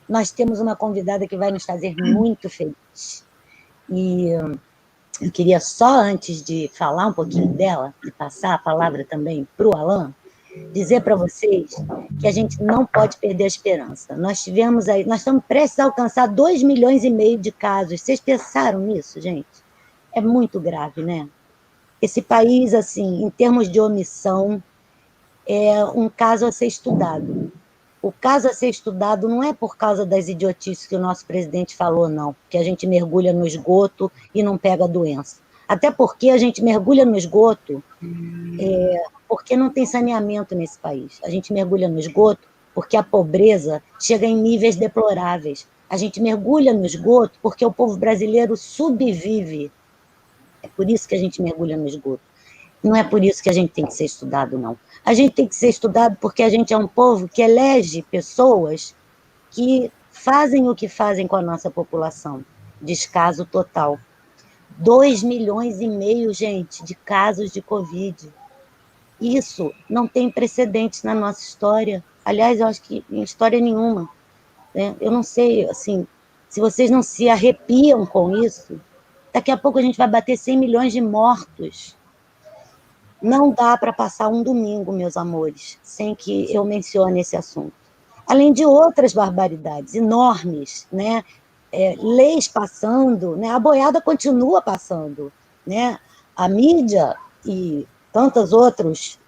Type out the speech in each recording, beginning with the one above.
Nós temos uma convidada que vai nos fazer muito feliz. E eu queria só, antes de falar um pouquinho dela, e passar a palavra também para o Alan, dizer para vocês que a gente não pode perder a esperança. Nós estamos prestes a alcançar 2,5 milhões de casos. Vocês pensaram nisso, gente? É muito grave, né? Esse país, assim, em termos de omissão, é um caso a ser estudado. O caso a ser estudado não é por causa das idiotices que o nosso presidente falou, não, que a gente mergulha no esgoto e não pega a doença. Até porque a gente mergulha no esgoto porque não tem saneamento nesse país. A gente mergulha no esgoto porque a pobreza chega em níveis deploráveis. A gente mergulha no esgoto porque o povo brasileiro subvive. É por isso que a gente mergulha no esgoto. Não é por isso que a gente tem que ser estudado, não. A gente tem que ser estudado porque a gente é um povo que elege pessoas que fazem o que fazem com a nossa população. Descaso total. 2,5 milhões, gente, de casos de Covid. Isso não tem precedentes na nossa história. Aliás, eu acho que em história nenhuma. Né? Eu não sei, assim, se vocês não se arrepiam com isso, daqui a pouco a gente vai bater 100 milhões de mortos. Não dá para passar um domingo, meus amores, sem que eu mencione esse assunto. Além de outras barbaridades enormes, né? Leis passando, né? A boiada continua passando. Né? A mídia e tantos outros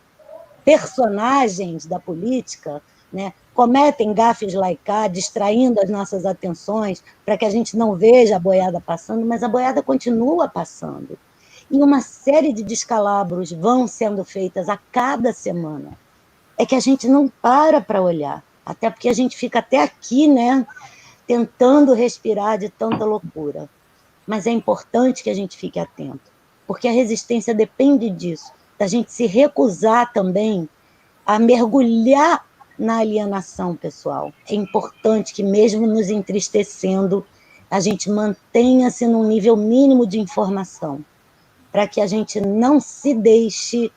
personagens da política, né, cometem gafes laicá, distraindo as nossas atenções para que a gente não veja a boiada passando, mas a boiada continua passando. E uma série de descalabros vão sendo feitas a cada semana. É que a gente não para olhar, até porque a gente fica até aqui, né, tentando respirar de tanta loucura. Mas é importante que a gente fique atento, porque a resistência depende disso, da gente se recusar também a mergulhar na alienação pessoal. É importante que, mesmo nos entristecendo, a gente mantenha-se num nível mínimo de informação, para que a gente não se deixe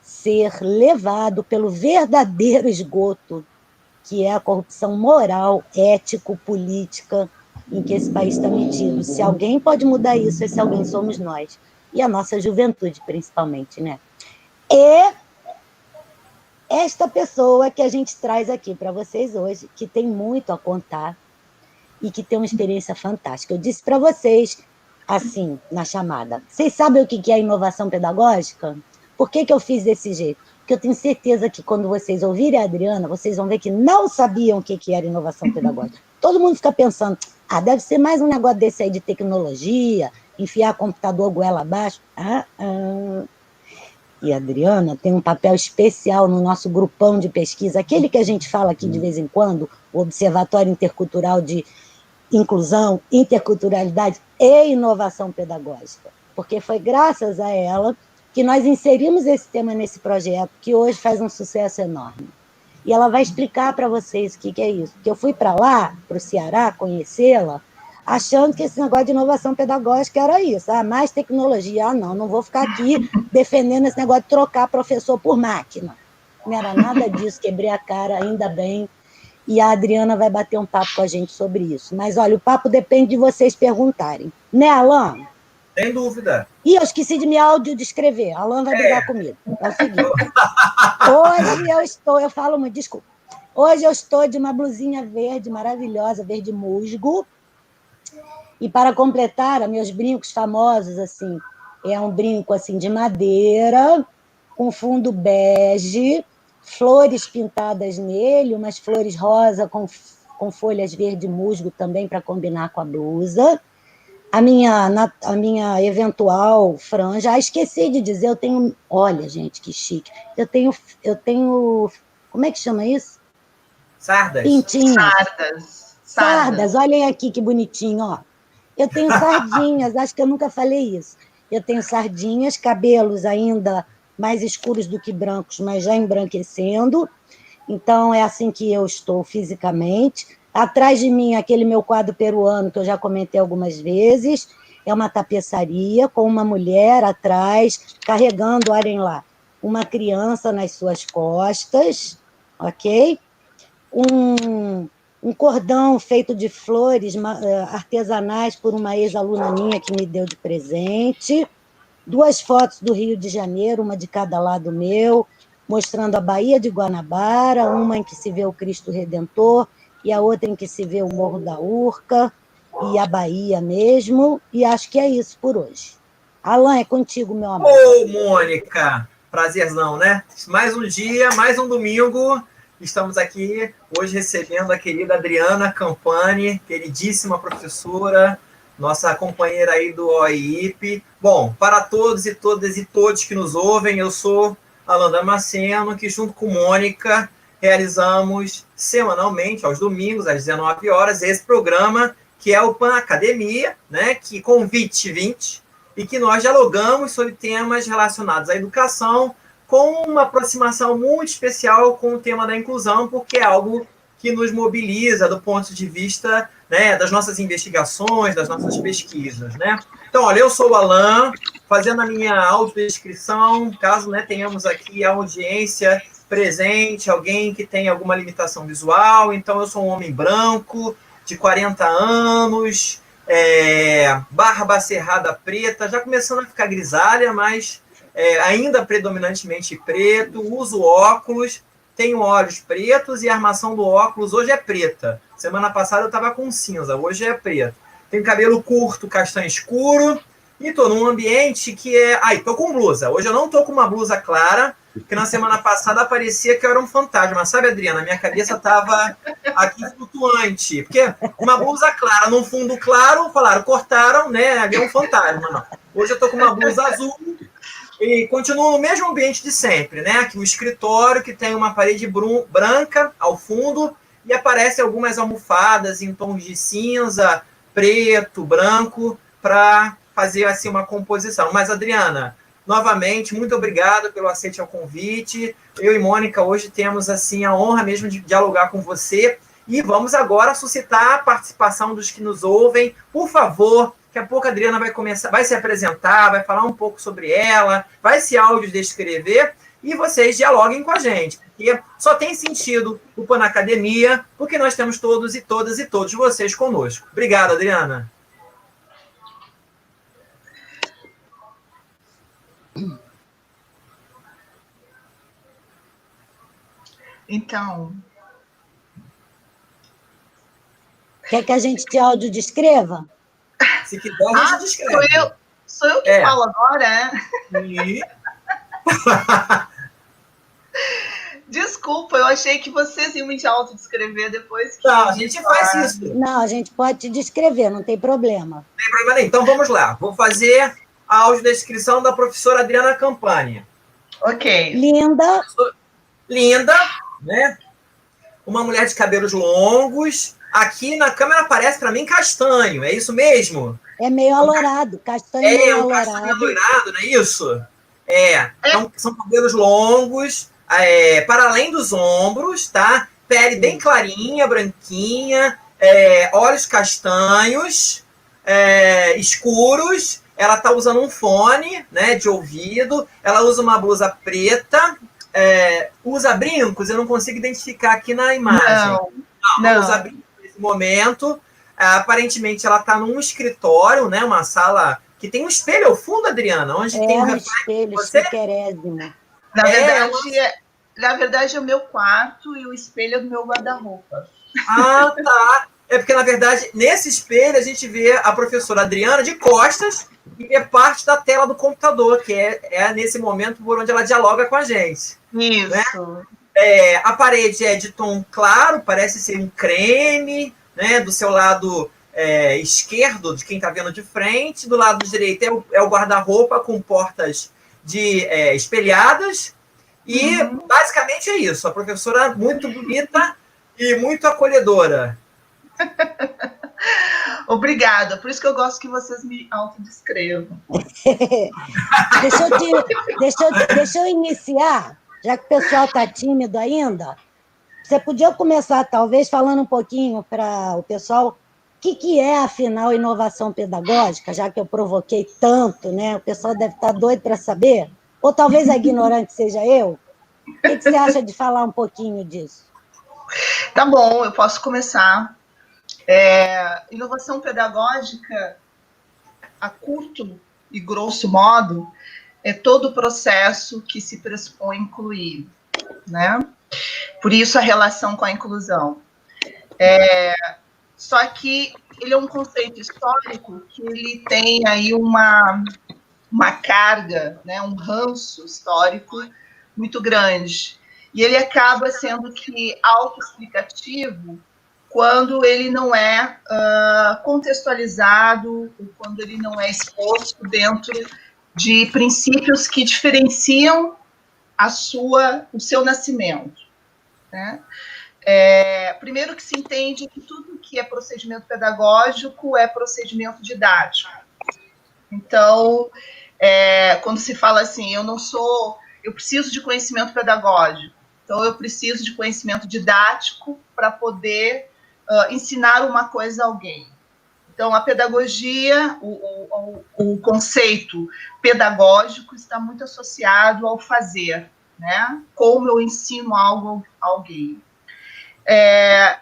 ser levado pelo verdadeiro esgoto, que é a corrupção moral, ético-política em que esse país está metido. Se alguém pode mudar isso, esse alguém somos nós. E a nossa juventude, principalmente, né? E esta pessoa que a gente traz aqui para vocês hoje, que tem muito a contar e que tem uma experiência fantástica. Eu disse para vocês, assim, na chamada, vocês sabem o que é inovação pedagógica? Por que eu fiz desse jeito? Porque eu tenho certeza que quando vocês ouvirem a Adriana, vocês vão ver que não sabiam o que era inovação pedagógica. Todo mundo fica pensando, deve ser mais um negócio desse aí de tecnologia, enfiar computador goela abaixo. E a Adriana tem um papel especial no nosso grupão de pesquisa, aquele que a gente fala aqui de vez em quando, o Observatório Intercultural de Inclusão, Interculturalidade e Inovação Pedagógica, porque foi graças a ela que nós inserimos esse tema nesse projeto, que hoje faz um sucesso enorme. E ela vai explicar para vocês o que é isso. Porque eu fui para lá, para o Ceará, conhecê-la, achando que esse negócio de inovação pedagógica era isso. Mais tecnologia. Não vou ficar aqui defendendo esse negócio de trocar professor por máquina. Não era nada disso, quebrei a cara, ainda bem. E a Adriana vai bater um papo com a gente sobre isso. Mas, olha, o papo depende de vocês perguntarem. Né, Alan? Sem dúvida. Ih, eu esqueci de me audiodescrever. Alan vai brigar comigo. É o seguinte. Hoje eu falo muito, desculpa. Hoje eu estou de uma blusinha verde maravilhosa, verde musgo. E para completar, meus brincos famosos, assim, é um brinco assim de madeira, com fundo bege, flores pintadas nele, umas flores rosa com folhas verde musgo também para combinar com a blusa. A minha eventual franja. Esqueci de dizer, eu tenho... Olha, gente, que chique. Eu tenho... Como é que chama isso? Sardas. Pintinhas. Sardas. Olhem aqui que bonitinho, ó. Eu tenho sardinhas, acho que eu nunca falei isso. Eu tenho sardinhas, cabelos ainda mais escuros do que brancos, mas já embranquecendo. Então, é assim que eu estou fisicamente. Atrás de mim, aquele meu quadro peruano, que eu já comentei algumas vezes, é uma tapeçaria com uma mulher atrás, carregando, olhem lá, uma criança nas suas costas, ok? um cordão feito de flores artesanais por uma ex-aluna minha que me deu de presente, 2 fotos do Rio de Janeiro, uma de cada lado meu, mostrando a Baía de Guanabara, uma em que se vê o Cristo Redentor e a outra em que se vê o Morro da Urca e a Bahia mesmo, e acho que é isso por hoje. Alan, é contigo, meu amor. Ô, Mônica, prazerzão, né? Mais um dia, mais um domingo. Estamos aqui hoje recebendo a querida Adriana Campani, queridíssima professora, nossa companheira aí do OIIP. Bom, para todos e todas e todos que nos ouvem, eu sou Alan Damasceno, que junto com Mônica realizamos semanalmente, aos domingos, às 19 horas, esse programa que é o Pan Academia, né? Que Convite 20, e que nós dialogamos sobre temas relacionados à educação com uma aproximação muito especial com o tema da inclusão, porque é algo que nos mobiliza do ponto de vista, né, das nossas investigações, das nossas pesquisas, né? Então, olha, eu sou o Alan, fazendo a minha autodescrição, caso, né, tenhamos aqui a audiência presente, alguém que tem alguma limitação visual. Então, eu sou um homem branco, de 40 anos, barba cerrada preta, já começando a ficar grisalha, mas ainda predominantemente preto, uso óculos, tenho olhos pretos e a armação do óculos hoje é preta. Semana passada eu estava com cinza, hoje é preto. Tenho cabelo curto, castanho escuro, e estou num ambiente que estou com blusa. Hoje eu não estou com uma blusa clara, porque na semana passada parecia que eu era um fantasma. Sabe, Adriana? Minha cabeça estava aqui flutuante. Porque uma blusa clara num fundo claro, falaram, cortaram, né? Ali é um fantasma. Não. Hoje eu estou com uma blusa azul e continuo no mesmo ambiente de sempre, né? Aqui o escritório, que tem uma parede branca ao fundo e aparecem algumas almofadas em tons de cinza, preto, branco, para fazer assim uma composição. Mas, Adriana, novamente, muito obrigado pelo aceite ao convite. Eu e Mônica hoje temos assim a honra mesmo de dialogar com você e vamos agora suscitar a participação dos que nos ouvem. Por favor, daqui a pouco a Adriana vai se apresentar, vai falar um pouco sobre ela, vai se audiodescrever e vocês dialoguem com a gente, porque só tem sentido o Pan Academia, porque nós temos todos e todas e todos vocês conosco. Obrigado, Adriana. Então... Quer que a gente te audiodescreva? Se quiser, a gente descreve. Sou eu que falo agora, é? E... Desculpa, eu achei que vocês iam me autodescrever depois que... Não, a gente faz isso. Não, a gente pode te descrever, não tem problema. Não tem problema nenhum. Então, vamos lá. Vou fazer a audiodescrição da professora Adriana Campani. Ok. Linda. Linda, né? Uma mulher de cabelos longos. Aqui na câmera parece para mim castanho, é isso mesmo? É meio alourado, castanho meio alourado. Castanho alourado, não é isso? Então, são cabelos longos, para além dos ombros, tá? Pele bem clarinha, branquinha, olhos castanhos, escuros. Ela está usando um fone, né, de ouvido. Ela usa uma blusa preta. Usa brincos, eu não consigo identificar aqui na imagem. Não usa brincos nesse momento. Aparentemente, ela está num escritório, né, uma sala que tem um espelho ao fundo, Adriana, onde tem um espelho, você... chiquérrimo. Na verdade, é o meu quarto e o espelho é do meu guarda-roupa. Ah, tá. É porque, na verdade, nesse espelho a gente vê a professora Adriana de costas e é parte da tela do computador, que é nesse momento por onde ela dialoga com a gente. Isso. Né? A parede é de tom claro, parece ser um creme, né? Do seu lado esquerdo, de quem está vendo de frente. Do lado direito é o guarda-roupa com portas espelhadas. E, basicamente, é isso. A professora muito bonita e muito acolhedora. Obrigada, por isso que eu gosto que vocês me autodescrevam. Deixa eu iniciar, já que o pessoal está tímido ainda. Você podia começar, talvez, falando um pouquinho para o pessoal o que é, afinal, inovação pedagógica, já que eu provoquei tanto, né? O pessoal deve estar doido para saber, ou talvez a ignorante seja eu. O que você acha de falar um pouquinho disso? Tá bom, eu posso começar. Inovação pedagógica, a curto e grosso modo, é todo o processo que se pressupõe incluir, né? Por isso a relação com a inclusão. Só que ele é um conceito histórico que ele tem aí uma carga, né, um ranço histórico muito grande. E ele acaba sendo que autoexplicativo quando ele não é contextualizado, ou quando ele não é exposto dentro de princípios que diferenciam o seu nascimento, né? Primeiro que se entende que tudo que é procedimento pedagógico é procedimento didático. Então, quando se fala assim, eu preciso de conhecimento pedagógico, então eu preciso de conhecimento didático para poder ensinar uma coisa a alguém. Então, a pedagogia, o conceito pedagógico está muito associado ao fazer, né? Como eu ensino algo a alguém.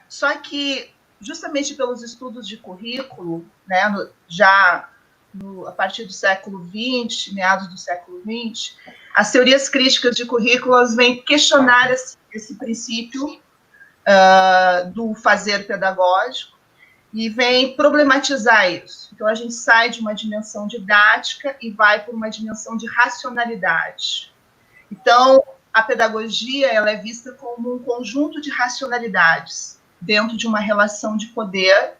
Só que, justamente pelos estudos de currículo, né, a partir do século XX, meados do século XX, as teorias críticas de currículo vêm questionar esse princípio do fazer pedagógico e vem problematizar isso. Então, a gente sai de uma dimensão didática e vai para uma dimensão de racionalidade. Então, a pedagogia ela é vista como um conjunto de racionalidades dentro de uma relação de poder,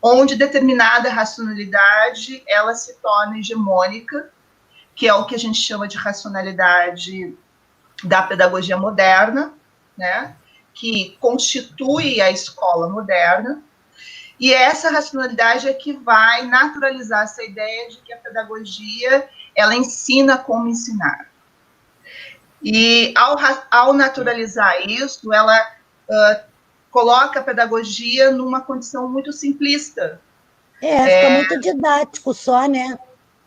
onde determinada racionalidade ela se torna hegemônica, que é o que a gente chama de racionalidade da pedagogia moderna, né, que constitui a escola moderna, e essa racionalidade é que vai naturalizar essa ideia de que a pedagogia ela ensina como ensinar. E ao naturalizar isso, ela coloca a pedagogia numa condição muito simplista. Fica muito didático só, né?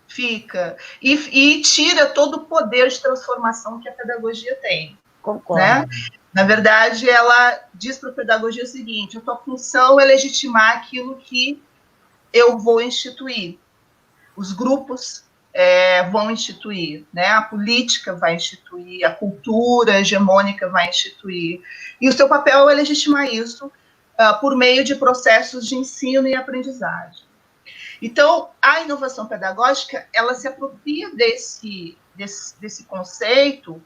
Fica. E tira todo o poder de transformação que a pedagogia tem. Concordo. Né? Na verdade, ela diz para a pedagogia o seguinte: a tua função é legitimar aquilo que eu vou instituir. Os grupos vão instituir, né? A política vai instituir, a cultura hegemônica vai instituir. E o seu papel é legitimar isso por meio de processos de ensino e aprendizagem. Então, a inovação pedagógica, ela se apropria desse conceito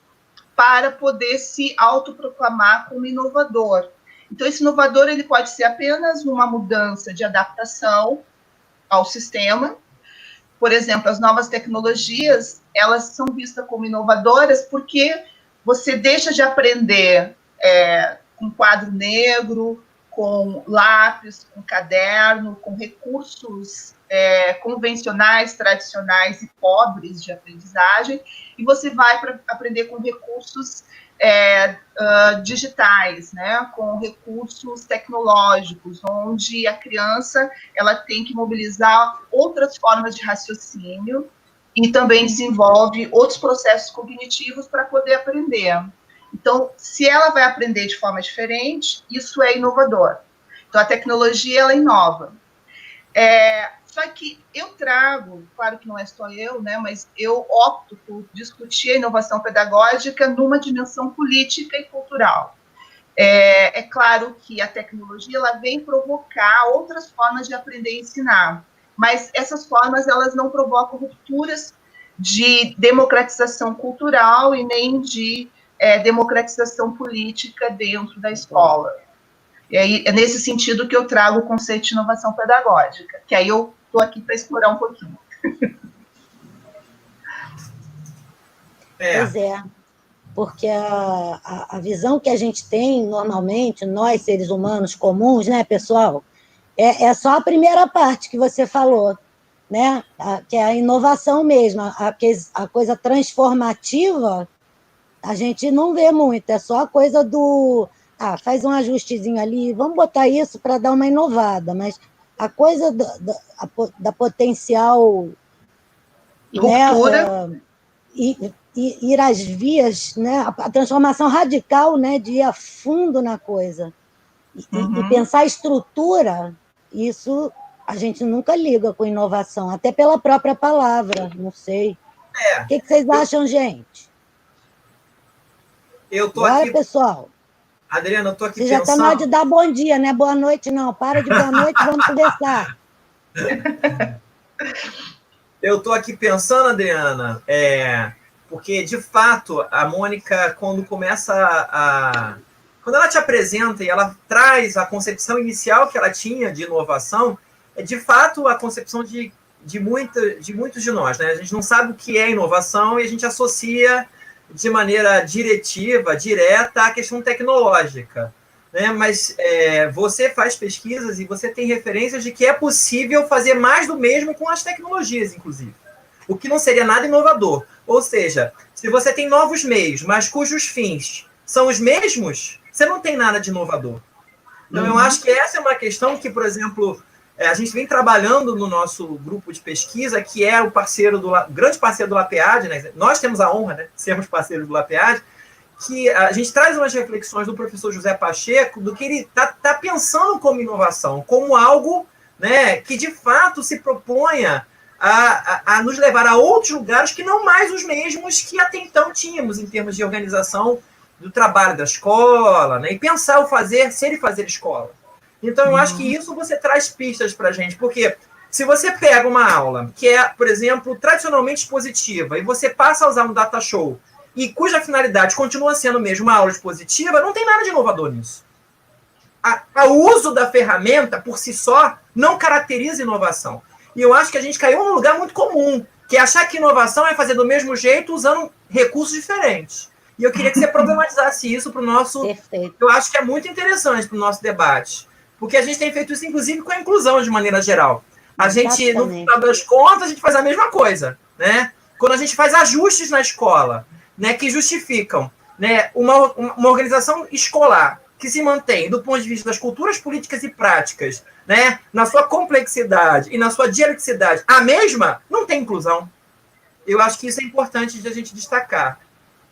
para poder se autoproclamar como inovador. Então, esse inovador ele pode ser apenas uma mudança de adaptação ao sistema. Por exemplo, as novas tecnologias, elas são vistas como inovadoras porque você deixa de aprender com quadro negro, com lápis, com caderno, com recursos convencionais, tradicionais e pobres de aprendizagem, e você vai para aprender com recursos digitais, né, com recursos tecnológicos, onde a criança ela tem que mobilizar outras formas de raciocínio e também desenvolve outros processos cognitivos para poder aprender. Então, se ela vai aprender de forma diferente, isso é inovador. Então, a tecnologia, ela inova. Só que eu trago, claro que não é só eu, né, mas eu opto por discutir a inovação pedagógica numa dimensão política e cultural. É claro que a tecnologia ela vem provocar outras formas de aprender e ensinar, mas essas formas elas não provocam rupturas de democratização cultural e nem de democratização política dentro da escola. E aí, é nesse sentido que eu trago o conceito de inovação pedagógica, que aí eu estou aqui para explorar um pouquinho. Pois é, porque a visão que a gente tem, normalmente, nós, seres humanos comuns, né, pessoal, é só a primeira parte que você falou, né, que é a inovação mesmo, a coisa transformativa, a gente não vê muito, é só a coisa do... faz um ajustezinho ali, vamos botar isso para dar uma inovada, mas a coisa da potencial... Ruptura. Né, ir às vias, né, a transformação radical, né, de ir a fundo na coisa. E pensar estrutura, isso a gente nunca liga com inovação, até pela própria palavra, não sei. O que vocês acham, gente? Eu tô Bora, aqui, pessoal. Adriana, eu tô aqui Você já pensando... está na hora de dar bom dia, né? Boa noite, não. Para de boa noite, vamos conversar. Eu tô aqui pensando, Adriana, porque, de fato, a Mônica, quando começa quando ela te apresenta e ela traz a concepção inicial que ela tinha de inovação, é, de fato, a concepção de muitos de nós, né? A gente não sabe o que é inovação e a gente associa de maneira diretiva, direta, à questão tecnológica. Né? Mas você faz pesquisas e você tem referências de que é possível fazer mais do mesmo com as tecnologias, inclusive. O que não seria nada inovador. Ou seja, se você tem novos meios, mas cujos fins são os mesmos, você não tem nada de inovador. Então, eu acho que essa é uma questão que, por exemplo, a gente vem trabalhando no nosso grupo de pesquisa, que é o grande parceiro do LAPEAD, né? Nós temos a honra, né, de sermos parceiros do LAPEAD, que a gente traz umas reflexões do professor José Pacheco do que ele está pensando como inovação, como algo, né, que de fato se proponha a nos levar a outros lugares que não mais os mesmos que até então tínhamos em termos de organização do trabalho da escola, né, e pensar o ser e fazer escola. Então, eu acho que isso você traz pistas para a gente, porque se você pega uma aula que é, por exemplo, tradicionalmente expositiva, e você passa a usar um data show, e cuja finalidade continua sendo mesmo uma aula expositiva, não tem nada de inovador nisso. O uso da ferramenta, por si só, não caracteriza inovação. E eu acho que a gente caiu num lugar muito comum, que é achar que inovação é fazer do mesmo jeito usando recursos diferentes. E eu queria que você problematizasse isso para o nosso... Perfeito. Eu acho que é muito interessante para o nosso debate. Porque a gente tem feito isso, inclusive, com a inclusão, de maneira geral. A gente, no final das contas, a gente faz a mesma coisa. Né? Quando a gente faz ajustes na escola, né, que justificam, né, uma organização escolar que se mantém, do ponto de vista das culturas políticas e práticas, né, na sua complexidade e na sua dialeticidade, a mesma, não tem inclusão. Eu acho que isso é importante de a gente destacar.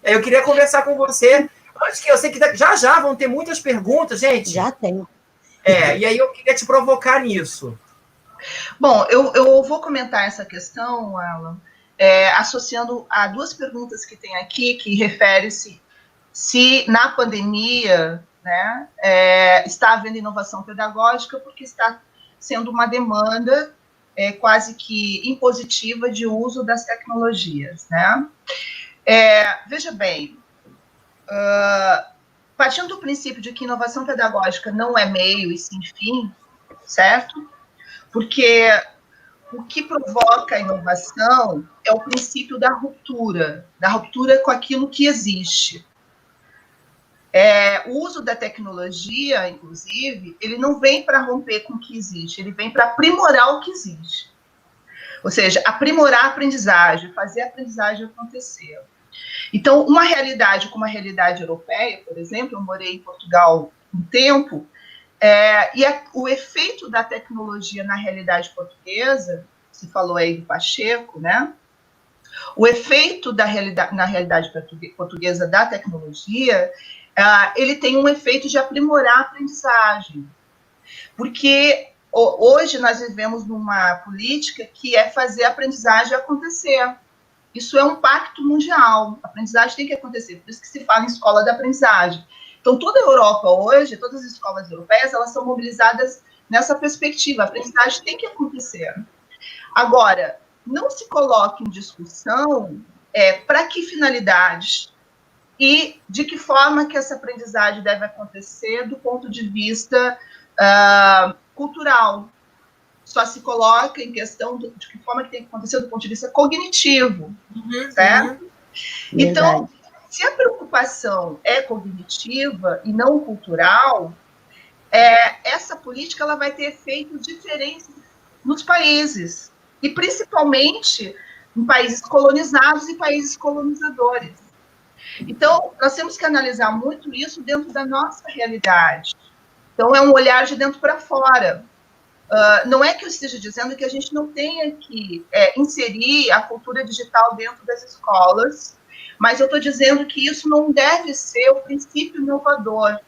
Eu queria conversar com você, antes que eu sei que já vão ter muitas perguntas, gente. Já tem. E aí eu queria te provocar nisso. Bom, eu vou comentar essa questão, Alan, associando a duas perguntas que tem aqui, que refere-se se na pandemia, né, está havendo inovação pedagógica, porque está sendo uma demanda quase que impositiva de uso das tecnologias. Né? Veja bem, partindo do princípio de que inovação pedagógica não é meio e sim fim, certo? Porque o que provoca a inovação é o princípio da ruptura com aquilo que existe. O uso da tecnologia, inclusive, ele não vem para romper com o que existe, ele vem para aprimorar o que existe. Ou seja, aprimorar a aprendizagem, fazer a aprendizagem acontecer. Então, uma realidade como a realidade europeia, por exemplo, eu morei em Portugal um tempo, o efeito da tecnologia na realidade portuguesa, você falou aí do Pacheco, né? O efeito na realidade portuguesa da tecnologia, ele tem um efeito de aprimorar a aprendizagem. Porque hoje nós vivemos numa política que é fazer a aprendizagem acontecer. Isso é um pacto mundial. A aprendizagem tem que acontecer, por isso que se fala em escola da aprendizagem. Então, toda a Europa hoje, todas as escolas europeias, elas são mobilizadas nessa perspectiva. A aprendizagem tem que acontecer. Agora, não se coloca em discussão para que finalidades e de que forma que essa aprendizagem deve acontecer do ponto de vista cultural. Só se coloca em questão de que forma que tem que acontecer do ponto de vista cognitivo, certo? Então, se a preocupação é cognitiva e não cultural, essa política ela vai ter efeitos diferentes nos países, e principalmente em países colonizados e países colonizadores. Então, nós temos que analisar muito isso dentro da nossa realidade. Então, é um olhar de dentro para fora. Não é que eu esteja dizendo que a gente não tenha que inserir a cultura digital dentro das escolas, mas eu estou dizendo que isso não deve ser o princípio inovador.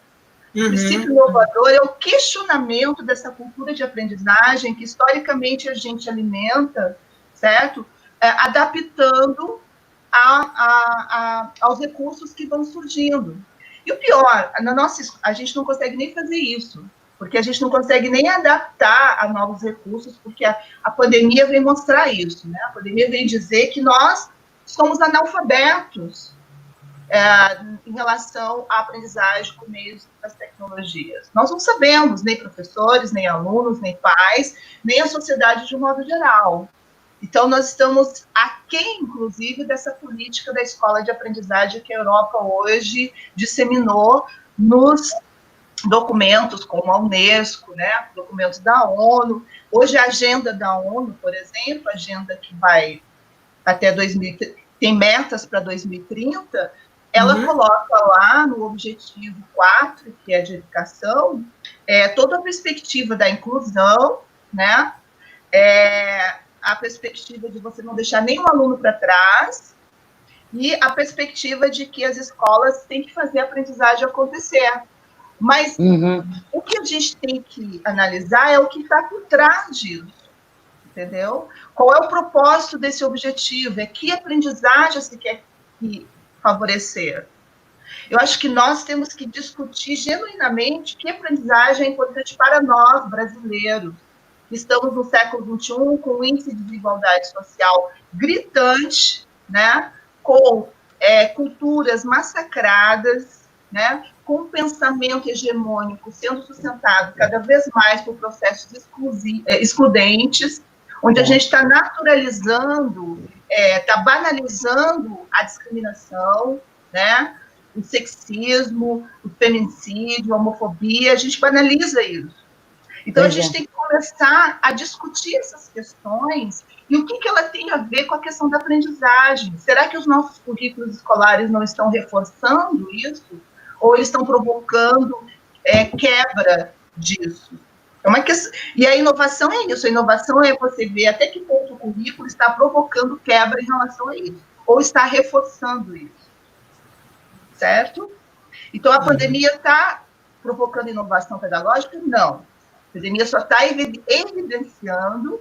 O princípio inovador é o questionamento dessa cultura de aprendizagem que, historicamente, a gente alimenta, certo? Adaptando aos recursos que vão surgindo. E o pior, a gente não consegue nem fazer isso, porque a gente não consegue nem adaptar a novos recursos, porque a pandemia vem mostrar isso, né? A pandemia vem dizer que nós somos analfabetos em relação à aprendizagem por meio das tecnologias. Nós não sabemos, nem professores, nem alunos, nem pais, nem a sociedade de um modo geral. Então, nós estamos aquém, inclusive, dessa política da escola de aprendizagem que a Europa hoje disseminou nos documentos como a Unesco, né, documentos da ONU. Hoje, a agenda da ONU, por exemplo, a agenda que vai até 2030, tem metas para 2030, ela coloca lá no objetivo 4, que é de educação, toda a perspectiva da inclusão, né, a perspectiva de você não deixar nenhum aluno para trás e a perspectiva de que as escolas têm que fazer a aprendizagem acontecer. Mas o que a gente tem que analisar é o que está por trás disso, entendeu? Qual é o propósito desse objetivo? Que aprendizagem se quer favorecer? Eu acho que nós temos que discutir genuinamente que aprendizagem é importante para nós, brasileiros. Estamos no século XXI com um índice de desigualdade social gritante, né? Com culturas massacradas, né? Com um pensamento hegemônico sendo sustentado cada vez mais por processos excludentes, onde a gente está naturalizando, está banalizando a discriminação, né? O sexismo, o feminicídio, a homofobia, a gente banaliza isso. Então, a gente tem que começar a discutir essas questões e o que ela tem a ver com a questão da aprendizagem. Será que os nossos currículos escolares não estão reforçando isso? Ou eles estão provocando quebra disso? É uma questão... E a inovação é isso. A inovação é você ver até que ponto o currículo está provocando quebra em relação a isso. Ou está reforçando isso. Certo? Então, a pandemia está provocando inovação pedagógica? Não. A pandemia só está evidenciando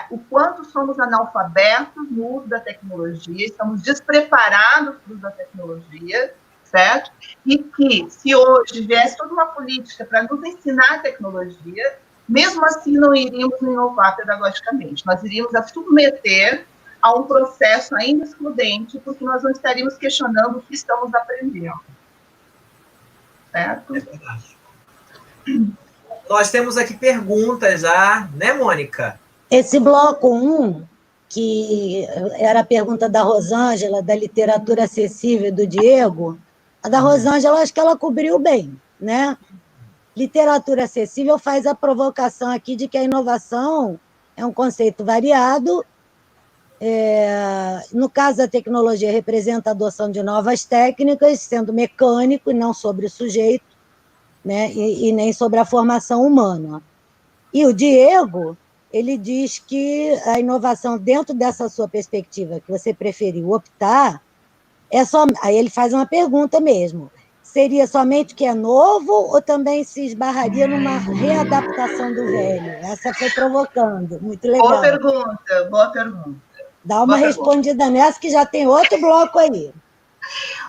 o quanto somos analfabetos no uso da tecnologia, estamos despreparados para o uso da tecnologia, certo? E que, se hoje viesse toda uma política para nos ensinar a tecnologia, mesmo assim não iríamos inovar pedagogicamente, nós iríamos a submeter a um processo ainda excludente, porque nós não estaríamos questionando o que estamos aprendendo. Certo? É verdade. Nós temos aqui perguntas já, né, Mônica? Esse bloco 1, que era a pergunta da Rosângela, da literatura acessível do Diego, a da Rosângela, acho que ela cobriu bem, né? Literatura acessível faz a provocação aqui de que a inovação é um conceito variado. No caso, a tecnologia representa a adoção de novas técnicas, sendo mecânico e não sobre o sujeito, né? E nem sobre a formação humana. E o Diego, ele diz que a inovação, dentro dessa sua perspectiva, que você preferiu optar, aí ele faz uma pergunta mesmo, seria somente o que é novo ou também se esbarraria numa readaptação do velho? Essa foi provocando, muito legal. Boa pergunta, boa pergunta. Dá uma respondida nessa, que já tem outro bloco aí.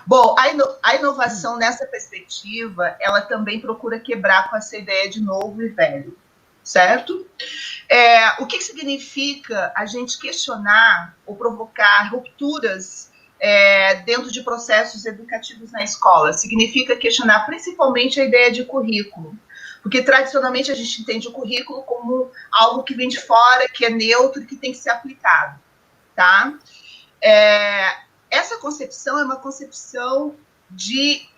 Bom, a inovação nessa perspectiva, ela também procura quebrar com essa ideia de novo e velho, certo? O que significa a gente questionar ou provocar rupturas dentro de processos educativos na escola? Significa questionar principalmente a ideia de currículo, porque tradicionalmente a gente entende o currículo como algo que vem de fora, que é neutro e que tem que ser aplicado, tá? Essa concepção é uma concepção de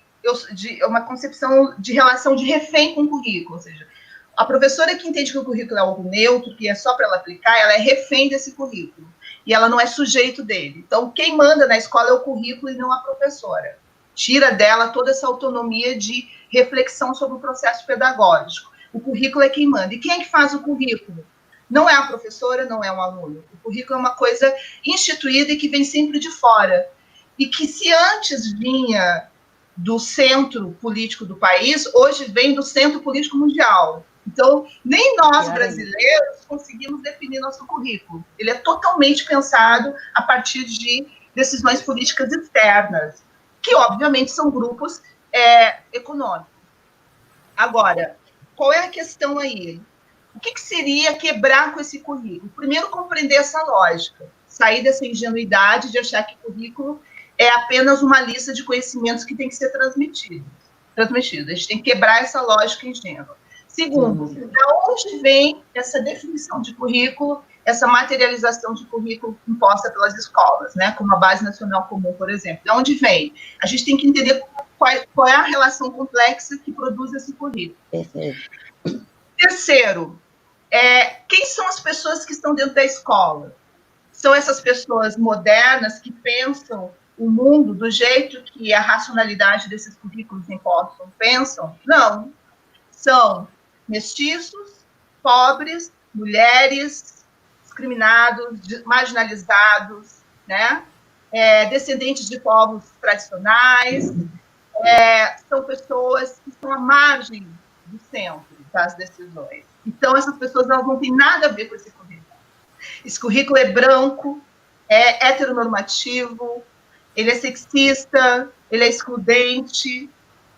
relação de refém com o currículo, ou seja, a professora que entende que o currículo é algo neutro, que é só para ela aplicar, ela é refém desse currículo, e ela não é sujeito dele. Então, quem manda na escola é o currículo e não a professora. Tira dela toda essa autonomia de reflexão sobre o processo pedagógico. O currículo é quem manda. E quem é que faz o currículo? Não é a professora, não é um aluno. O currículo é uma coisa instituída e que vem sempre de fora. E que se antes vinha do centro político do país, hoje vem do centro político mundial. Então, nem nós, brasileiros, conseguimos definir nosso currículo. Ele é totalmente pensado a partir de decisões políticas externas, que, obviamente, são grupos econômicos. Agora, qual é a questão aí? O que seria quebrar com esse currículo? Primeiro, compreender essa lógica, sair dessa ingenuidade de achar que currículo é apenas uma lista de conhecimentos que tem que ser transmitido. A gente tem que quebrar essa lógica ingênua. Segundo, de onde vem essa definição de currículo, essa materialização de currículo imposta pelas escolas, né, como a Base Nacional Comum, por exemplo? De onde vem? A gente tem que entender qual é a relação complexa que produz esse currículo. Terceiro, quem são as pessoas que estão dentro da escola? São essas pessoas modernas que pensam o mundo do jeito que a racionalidade desses currículos impostos pensam? Não. São mestiços, pobres, mulheres, discriminados, marginalizados, né? Descendentes de povos tradicionais, são pessoas que estão à margem do centro das decisões. Então, essas pessoas elas não têm nada a ver com esse currículo. Esse currículo é branco, é heteronormativo, ele é sexista, ele é excludente,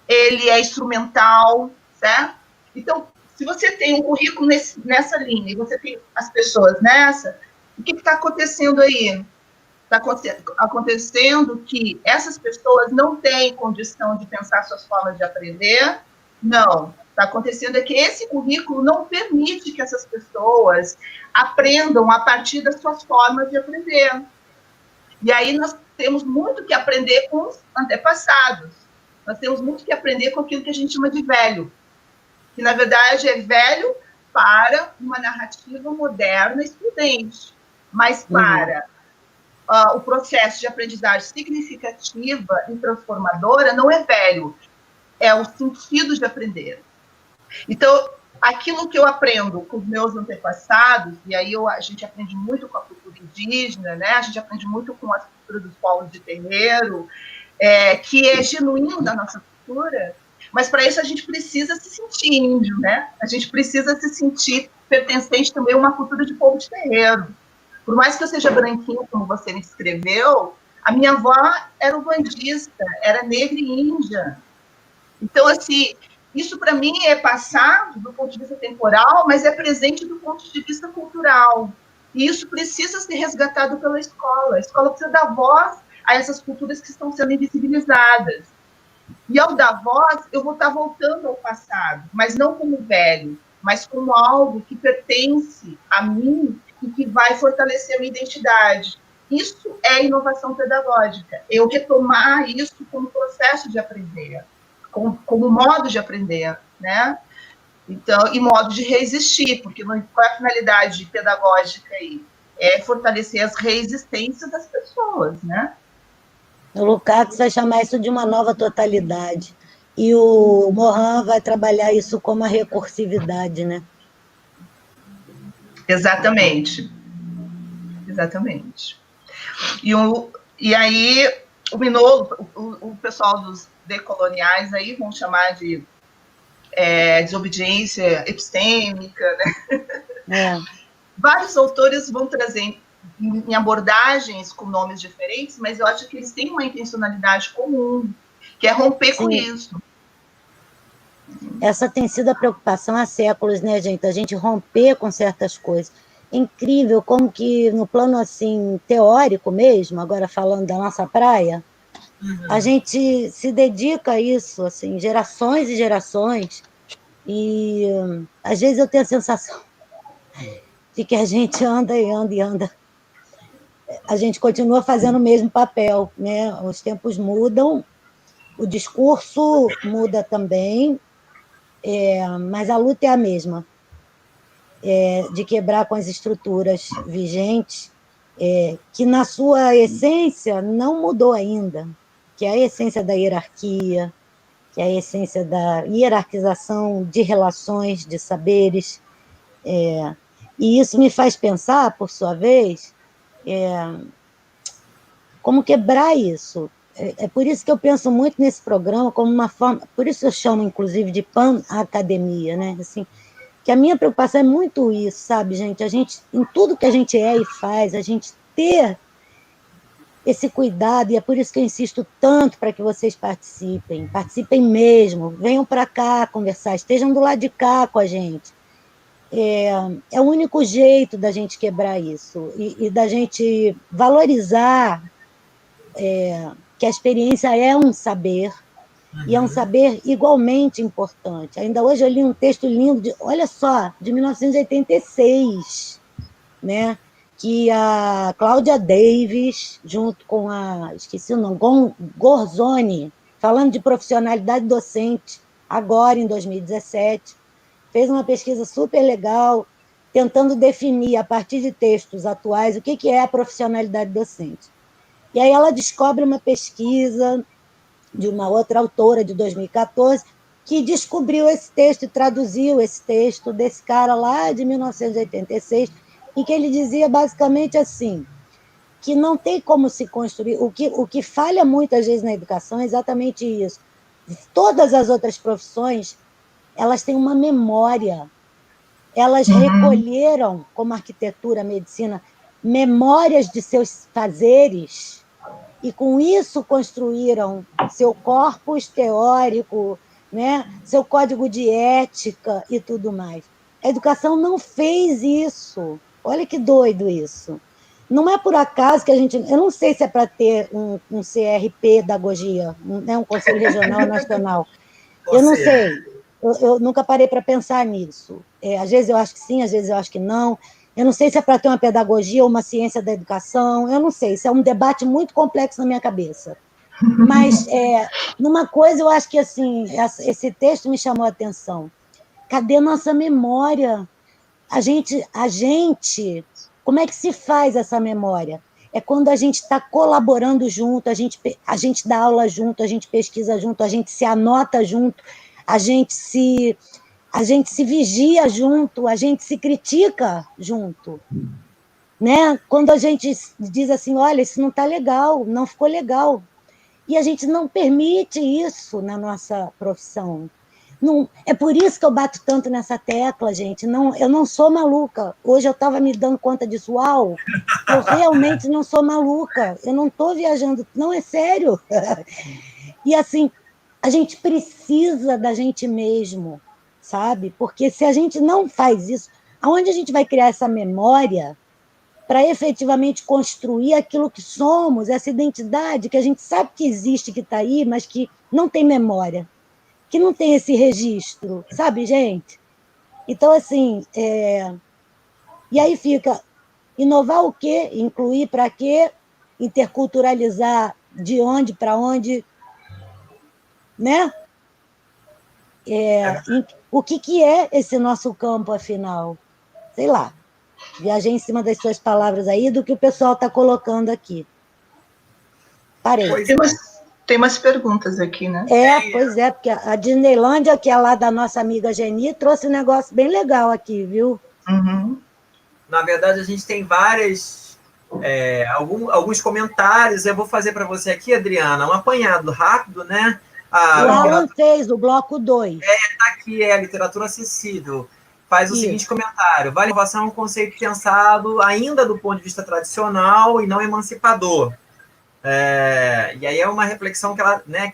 ele é instrumental, certo? Então, se você tem um currículo nessa linha e você tem as pessoas nessa, o que está acontecendo aí? Está acontecendo que essas pessoas não têm condição de pensar suas formas de aprender, não. Está acontecendo é que esse currículo não permite que essas pessoas aprendam a partir das suas formas de aprender. E aí nós temos muito que aprender com os antepassados. Nós temos muito que aprender com aquilo que a gente chama de velho, que, na verdade, é velho para uma narrativa moderna excludente, mas para o processo de aprendizagem significativa e transformadora não é velho, é o sentido de aprender. Então, aquilo que eu aprendo com os meus antepassados, e aí a gente aprende muito com a cultura indígena, né? A gente aprende muito com a cultura dos povos de terreiro, que é genuíno da nossa cultura, mas para isso a gente precisa se sentir índio, né? A gente precisa se sentir pertencente também a uma cultura de povo de terreiro. Por mais que eu seja branquinho, como você me descreveu, a minha avó era umbandista, era negra e índia. Então, assim, isso para mim é passado do ponto de vista temporal, mas é presente do ponto de vista cultural. E isso precisa ser resgatado pela escola. A escola precisa dar voz a essas culturas que estão sendo invisibilizadas. E ao dar voz, eu vou estar voltando ao passado, mas não como velho, mas como algo que pertence a mim e que vai fortalecer a minha identidade. Isso é inovação pedagógica. Eu retomar isso como processo de aprender, como modo de aprender, né? Então, e modo de resistir, porque qual é a finalidade pedagógica aí? É fortalecer as resistências das pessoas, né? O Lukács vai chamar isso de uma nova totalidade. E o Morin vai trabalhar isso como a recursividade, né? Exatamente. Exatamente. E aí, o Mignolo, o pessoal dos decoloniais aí vão chamar de desobediência epistêmica, né? Vários autores vão trazer em abordagens com nomes diferentes, mas eu acho que eles têm uma intencionalidade comum, que é romper com isso. Essa tem sido a preocupação há séculos, né, gente? A gente romper com certas coisas. Incrível como que, no plano, assim, teórico mesmo, agora falando da nossa praia, a gente se dedica a isso, assim, gerações e gerações, e às vezes eu tenho a sensação de que a gente anda e anda e anda. A gente continua fazendo o mesmo papel, né? Os tempos mudam, o discurso muda também, mas a luta é a mesma, de quebrar com as estruturas vigentes, que na sua essência não mudou ainda, que é a essência da hierarquia, que é a essência da hierarquização de relações, de saberes, e isso me faz pensar, por sua vez, como quebrar isso. é por isso que eu penso muito nesse programa como uma forma, por isso eu chamo, inclusive, de pan-academia, né? Assim, que a minha preocupação é muito isso, sabe, gente? A gente, em tudo que a gente é e faz, a gente ter esse cuidado, e é por isso que eu insisto tanto para que vocês participem mesmo, venham para cá conversar, estejam do lado de cá com a gente. É o único jeito da gente quebrar isso, e da gente valorizar que a experiência é um saber, e é um saber igualmente importante. Ainda hoje eu li um texto lindo, olha só, de 1986, né? Que a Cláudia Davis, junto com esqueci o nome, Gorzoni, falando de profissionalidade docente, agora em 2017, fez uma pesquisa super legal, tentando definir, a partir de textos atuais, o que é a profissionalidade docente. E aí ela descobre uma pesquisa de uma outra autora, de 2014, que descobriu esse texto e traduziu esse texto desse cara lá de 1986, em que ele dizia basicamente assim, que não tem como se construir, o que falha muitas vezes na educação é exatamente isso. Todas as outras profissões, elas têm uma memória, elas recolheram, como arquitetura, medicina, memórias de seus fazeres, e com isso construíram seu corpus teórico, né? Seu código de ética e tudo mais. A educação não fez isso. Olha que doido isso. Não é por acaso que a gente... Eu não sei se é para ter um CR pedagogia, né? Um Conselho Regional Nacional. Eu não sei. Eu nunca parei para pensar nisso. Às vezes eu acho que sim, às vezes eu acho que não. Eu não sei se é para ter uma pedagogia ou uma ciência da educação, eu não sei, isso é um debate muito complexo na minha cabeça. Mas, numa coisa, eu acho que assim, esse texto me chamou a atenção. Cadê nossa memória? A gente, como é que se faz essa memória? É quando a gente está colaborando junto, a gente dá aula junto, a gente pesquisa junto, a gente se anota junto, a gente se vigia junto, a gente se critica junto, né? Quando a gente diz assim, olha, isso não está legal, não ficou legal, e a gente não permite isso na nossa profissão. Não, é por isso que eu bato tanto nessa tecla, gente. Não, eu não sou maluca. Hoje eu estava me dando conta disso. Uau, eu realmente não sou maluca. Eu não estou viajando. Não, é sério. E assim, a gente precisa da gente mesmo, sabe? Porque se a gente não faz isso, aonde a gente vai criar essa memória para efetivamente construir aquilo que somos, essa identidade que a gente sabe que existe, que está aí, mas que não tem memória, que não tem esse registro, sabe, gente? Então, assim, e aí fica, inovar o quê? Incluir para quê? Interculturalizar de onde para onde, né? O que é esse nosso campo, afinal? Sei lá, viajei em cima das suas palavras aí, do que o pessoal está colocando aqui. Parei. Tem umas perguntas aqui, né? Pois é, porque a Disneylândia, que é lá da nossa amiga Geni, trouxe um negócio bem legal aqui, viu? Na verdade, a gente tem alguns comentários. Eu vou fazer para você aqui, Adriana, um apanhado rápido, né? O Alan fez o bloco 2. Tá aqui, a literatura acessível. Faz o seguinte comentário: vale inovação é um conceito pensado ainda do ponto de vista tradicional e não emancipador. E aí é uma reflexão que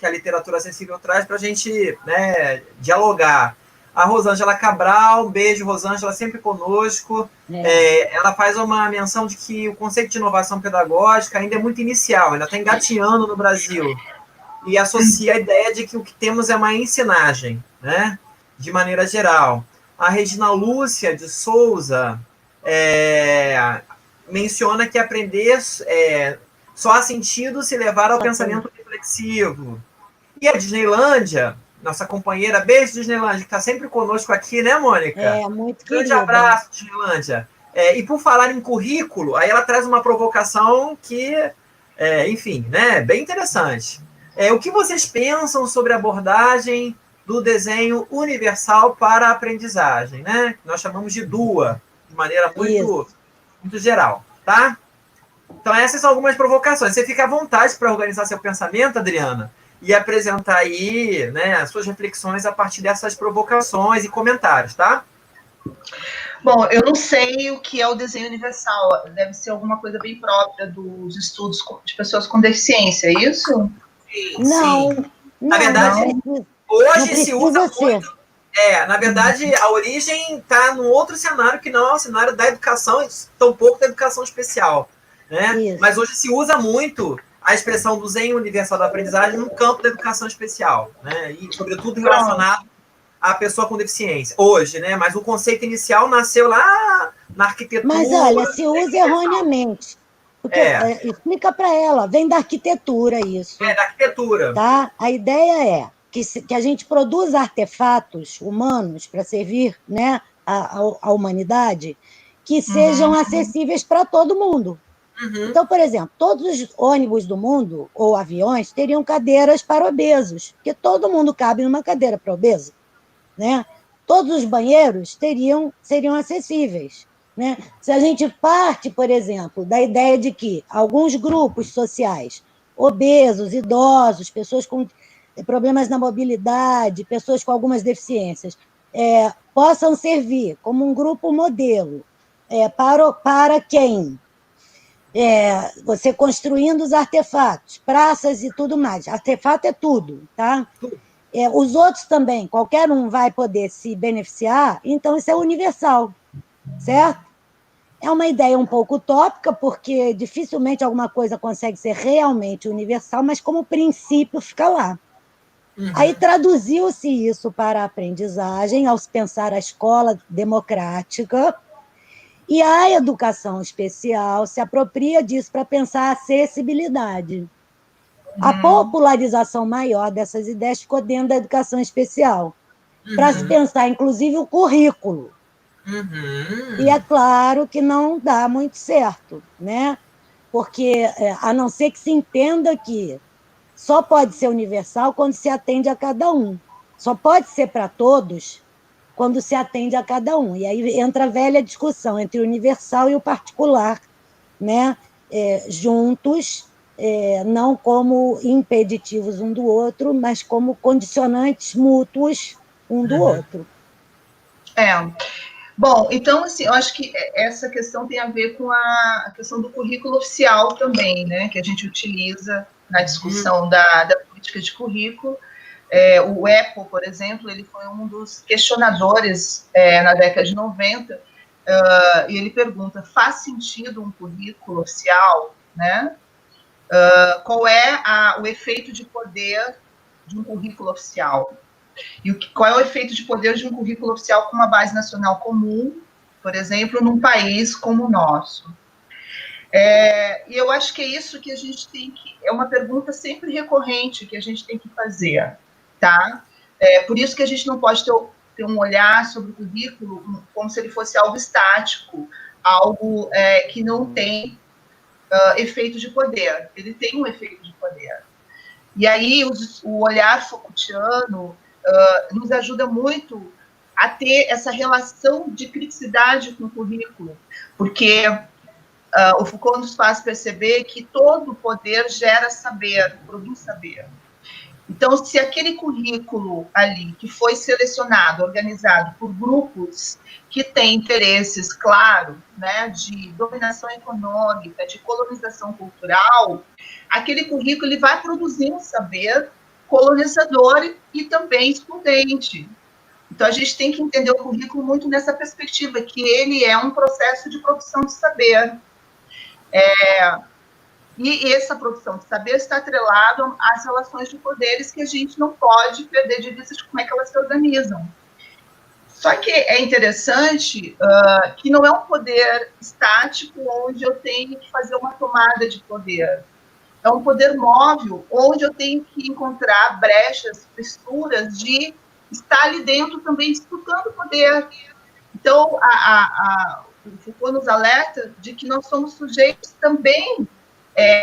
a literatura acessível traz para a gente, né, dialogar. A Rosângela Cabral, beijo, Rosângela, sempre conosco. Ela faz uma menção de que o conceito de inovação pedagógica ainda é muito inicial, ainda está engatinhando no Brasil, e associa a ideia de que o que temos é uma ensinagem, né, de maneira geral. A Regina Lúcia de Souza menciona que aprender só há sentido se levar ao pensamento reflexivo. E a Disneylândia, nossa companheira, beijo, Disneylândia, que está sempre conosco aqui, né, Mônica? Muito grande querida. Abraço, Disneylândia. E por falar em currículo, aí ela traz uma provocação que, enfim, né, bem interessante. O que vocês pensam sobre a abordagem do desenho universal para a aprendizagem, né? Nós chamamos de DUA, de maneira muito geral, tá? Então, essas são algumas provocações. Você fica à vontade para organizar seu pensamento, Adriana, e apresentar aí, né, as suas reflexões a partir dessas provocações e comentários, tá? Bom, eu não sei o que é o desenho universal. Deve ser alguma coisa bem própria dos estudos de pessoas com deficiência, é isso? Não, Sim. não, Na verdade, hoje se usa muito. Na verdade, a origem está num outro cenário que não é o cenário da educação, tampouco da educação especial. Né? Mas hoje se usa muito a expressão do desenho universal da aprendizagem no campo da educação especial, né? E, sobretudo, relacionado à pessoa com deficiência. Hoje, né? Mas o conceito inicial nasceu lá na arquitetura. Mas, olha, se usa erroneamente. Porque, explica para ela, vem da arquitetura isso. Da arquitetura. Tá? A ideia é que a gente produza artefatos humanos para servir, né, à humanidade, que sejam acessíveis para todo mundo. Então, por exemplo, todos os ônibus do mundo, ou aviões, teriam cadeiras para obesos, porque todo mundo cabe numa cadeira para obeso. Né? Todos os banheiros seriam acessíveis. Né? Se a gente parte, por exemplo, da ideia de que alguns grupos sociais, obesos, idosos, pessoas com problemas na mobilidade, pessoas com algumas deficiências, possam servir como um grupo modelo para quem? Você construindo os artefatos, praças e tudo mais. Artefato é tudo, tá? Os outros também, qualquer um vai poder se beneficiar, então isso é universal, certo? É uma ideia um pouco utópica, porque dificilmente alguma coisa consegue ser realmente universal, mas como princípio fica lá. Aí traduziu-se isso para a aprendizagem, ao se pensar a escola democrática, e a educação especial se apropria disso para pensar a acessibilidade. A popularização maior dessas ideias ficou dentro da educação especial, para se pensar, inclusive, o currículo. E é claro que não dá muito certo, né? Porque, a não ser que se entenda que só pode ser universal quando se atende a cada um. Só pode ser para todos quando se atende a cada um. E aí entra a velha discussão entre o universal e o particular, né? Juntos, não como impeditivos um do outro, mas como condicionantes mútuos um do outro. Bom, então, assim, eu acho que essa questão tem a ver com a questão do currículo oficial também, né, que a gente utiliza na discussão da política de currículo. O EPO, por exemplo, ele foi um dos questionadores na década de 90, e ele pergunta, faz sentido um currículo oficial, né? Qual é o efeito de poder de um currículo oficial? E qual é o efeito de poder de um currículo oficial com uma base nacional comum, por exemplo, num país como o nosso? E eu acho que é isso que a gente tem que... É uma pergunta sempre recorrente que a gente tem que fazer, tá? Por isso que a gente não pode ter um olhar sobre o currículo como se ele fosse algo estático, algo que não tem efeito de poder. Ele tem um efeito de poder. E aí o olhar Foucaultiano nos ajuda muito a ter essa relação de criticidade com o currículo, porque o Foucault nos faz perceber que todo poder gera saber, produz saber. Então, se aquele currículo ali, que foi selecionado, organizado por grupos que têm interesses, claro, né, de dominação econômica, de colonização cultural, aquele currículo ele vai produzir um saber colonizador e também excludente. Então, a gente tem que entender o currículo muito nessa perspectiva, que ele é um processo de produção de saber. E essa produção de saber está atrelada às relações de poderes que a gente não pode perder de vista de como é que elas se organizam. Só que é interessante que não é um poder estático onde eu tenho que fazer uma tomada de poder. É um poder móvel onde eu tenho que encontrar brechas, fissuras de estar ali dentro também disputando poder. Então, o Foucault nos alerta de que nós somos sujeitos também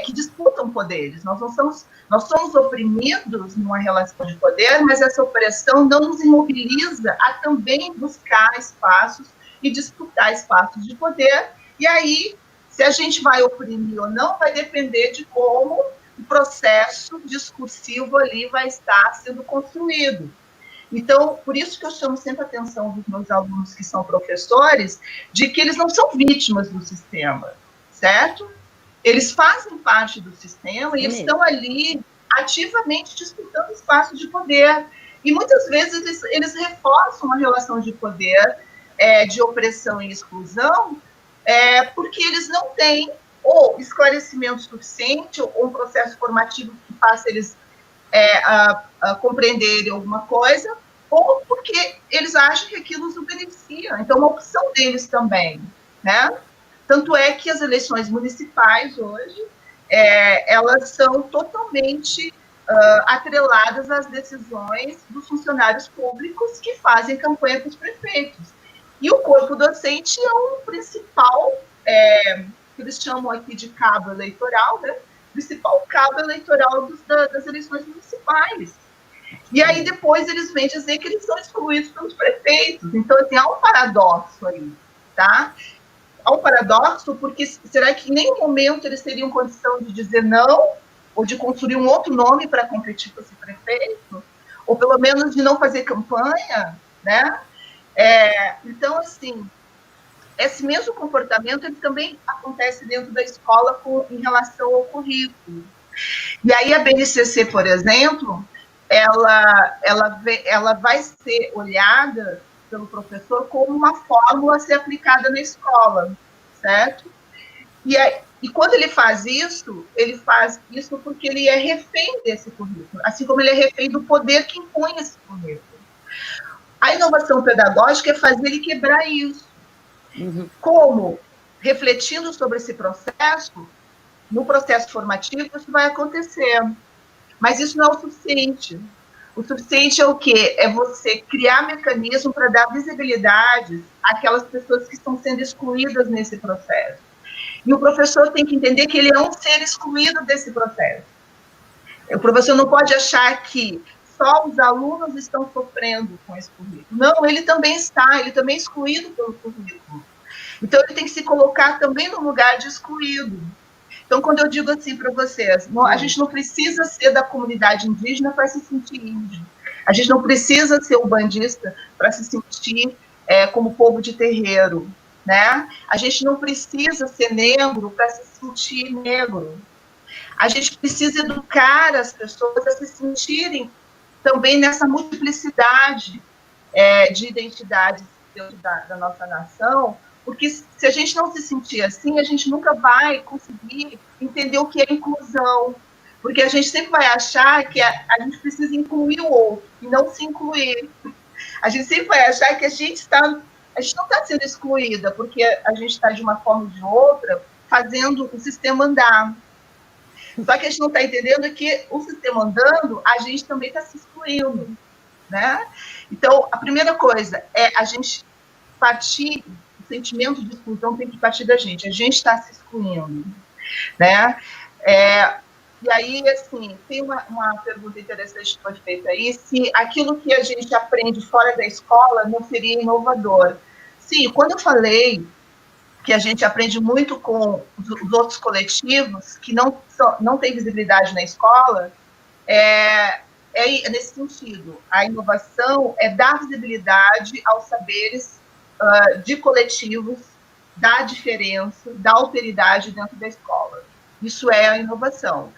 que disputam poderes. Nós somos oprimidos numa relação de poder, mas essa opressão não nos imobiliza a também buscar espaços e disputar espaços de poder. E aí, Se a gente vai oprimir ou não, vai depender de como o processo discursivo ali vai estar sendo construído. Então, por isso que eu chamo sempre a atenção dos meus alunos que são professores, de que eles não são vítimas do sistema, certo? Eles fazem parte do sistema e eles estão ali ativamente disputando espaços de poder. E muitas vezes eles reforçam a relação de poder, de opressão e exclusão, porque eles não têm ou esclarecimento suficiente, ou um processo formativo que faça eles a compreenderem alguma coisa, ou porque eles acham que aquilo os beneficia. Então, é uma opção deles também, né? Tanto é que as eleições municipais hoje, elas são totalmente atreladas às decisões dos funcionários públicos que fazem campanha para os prefeitos. E o corpo docente é o principal, que eles chamam aqui de cabo eleitoral, né? Principal cabo eleitoral das eleições municipais. E aí depois eles vêm dizer que eles são excluídos pelos prefeitos. Então, assim, há um paradoxo aí, tá? Há um paradoxo, porque será que em nenhum momento eles teriam condição de dizer não, ou de construir um outro nome para competir com esse prefeito? Ou pelo menos de não fazer campanha, né? Então, assim, esse mesmo comportamento ele também acontece dentro da escola em relação ao currículo. E aí a BNCC, por exemplo, ela vai ser olhada pelo professor como uma fórmula a ser aplicada na escola, certo? E quando ele faz isso porque ele é refém desse currículo, assim como ele é refém do poder que impõe esse currículo. A inovação pedagógica é fazer ele quebrar isso. Como? Refletindo sobre esse processo, no processo formativo, isso vai acontecer. Mas isso não é o suficiente. O suficiente é o quê? É você criar mecanismo para dar visibilidade àquelas pessoas que estão sendo excluídas nesse processo. E o professor tem que entender que ele é um ser excluído desse processo. O professor não pode achar que só os alunos estão sofrendo com esse currículo. Não, ele também é excluído pelo currículo. Então, ele tem que se colocar também no lugar de excluído. Então, quando eu digo assim para vocês, a gente não precisa ser da comunidade indígena para se sentir índio. A gente não precisa ser ubandista para se sentir como povo de terreiro, né? A gente não precisa ser negro para se sentir negro. A gente precisa educar as pessoas a se sentirem também nessa multiplicidade de identidades dentro da nossa nação, porque se a gente não se sentir assim, a gente nunca vai conseguir entender o que é inclusão, porque a gente sempre vai achar que a gente precisa incluir o outro, e não se incluir. A gente sempre vai achar que a gente não está sendo excluída, porque a gente está, de uma forma ou de outra, fazendo o sistema andar. Só que a gente não está entendendo que o sistema andando, a gente também está se excluindo, né? Então, a primeira coisa é a gente partir, o sentimento de exclusão tem que partir da gente, a gente está se excluindo, né? E aí, assim, tem uma pergunta interessante que foi feita aí, se aquilo que a gente aprende fora da escola não seria inovador. Sim, quando eu falei que a gente aprende muito com os outros coletivos, que não têm visibilidade na escola, é nesse sentido. A inovação é dar visibilidade aos saberes de coletivos, da diferença, da alteridade dentro da escola. Isso é a inovação.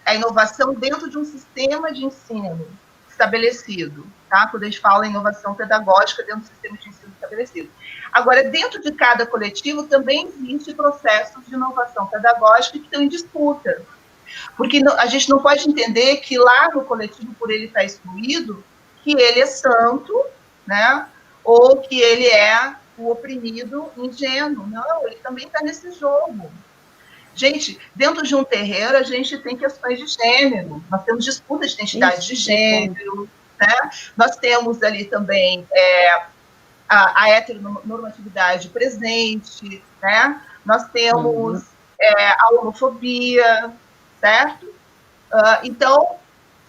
A inovação dentro de um sistema de ensino estabelecido, tá? Quando a gente fala em inovação pedagógica dentro do sistema de ensino estabelecido. Agora, dentro de cada coletivo também existem processos de inovação pedagógica que estão em disputa. Porque a gente não pode entender que lá no coletivo, por ele estar excluído, que ele é santo, né? Ou que ele é o oprimido ingênuo. Não, ele também está nesse jogo. Gente, dentro de um terreiro, a gente tem questões de gênero, nós temos disputa de identidade de gênero, né? Nós temos ali também a heteronormatividade presente, né? Nós temos a homofobia, certo? Então,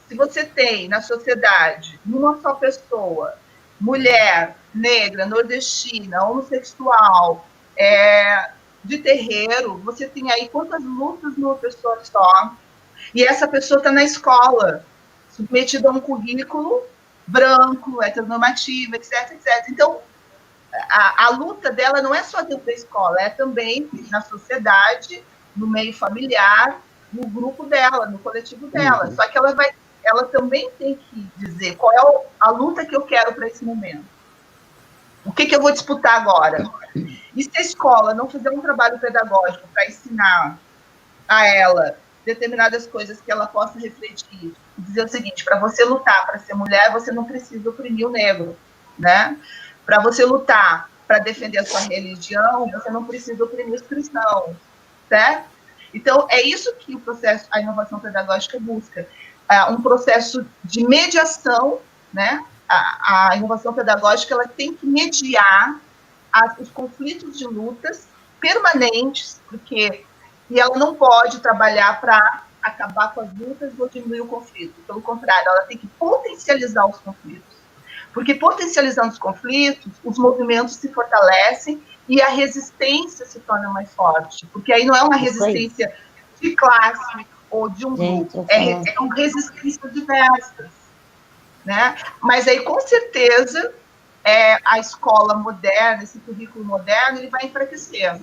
se você tem na sociedade, numa só pessoa, mulher, negra, nordestina, homossexual, de terreiro, você tem aí quantas lutas numa pessoa só, e essa pessoa está na escola, submetida a um currículo branco, heteronormativo, etc, etc. Então, a luta dela não é só dentro da escola, é também na sociedade, no meio familiar, no grupo dela, no coletivo dela. Só que ela também tem que dizer qual é a luta que eu quero para esse momento. O que eu vou disputar agora? E se a escola não fizer um trabalho pedagógico para ensinar a ela determinadas coisas que ela possa refletir, e dizer o seguinte: para você lutar para ser mulher, você não precisa oprimir o negro, né? Para você lutar para defender a sua religião, você não precisa oprimir os cristãos, certo? Então, é isso que a inovação pedagógica busca, um processo de mediação, né? A inovação pedagógica, ela tem que mediar os conflitos de lutas permanentes, e ela não pode trabalhar para acabar com as lutas ou diminuir o conflito. Pelo contrário, ela tem que potencializar os conflitos. Porque potencializando os conflitos, os movimentos se fortalecem e a resistência se torna mais forte. Porque aí não é uma resistência de classe ou de um grupo, é uma resistência diversas, né? Mas aí, com certeza, a escola moderna, esse currículo moderno, ele vai enfraquecer.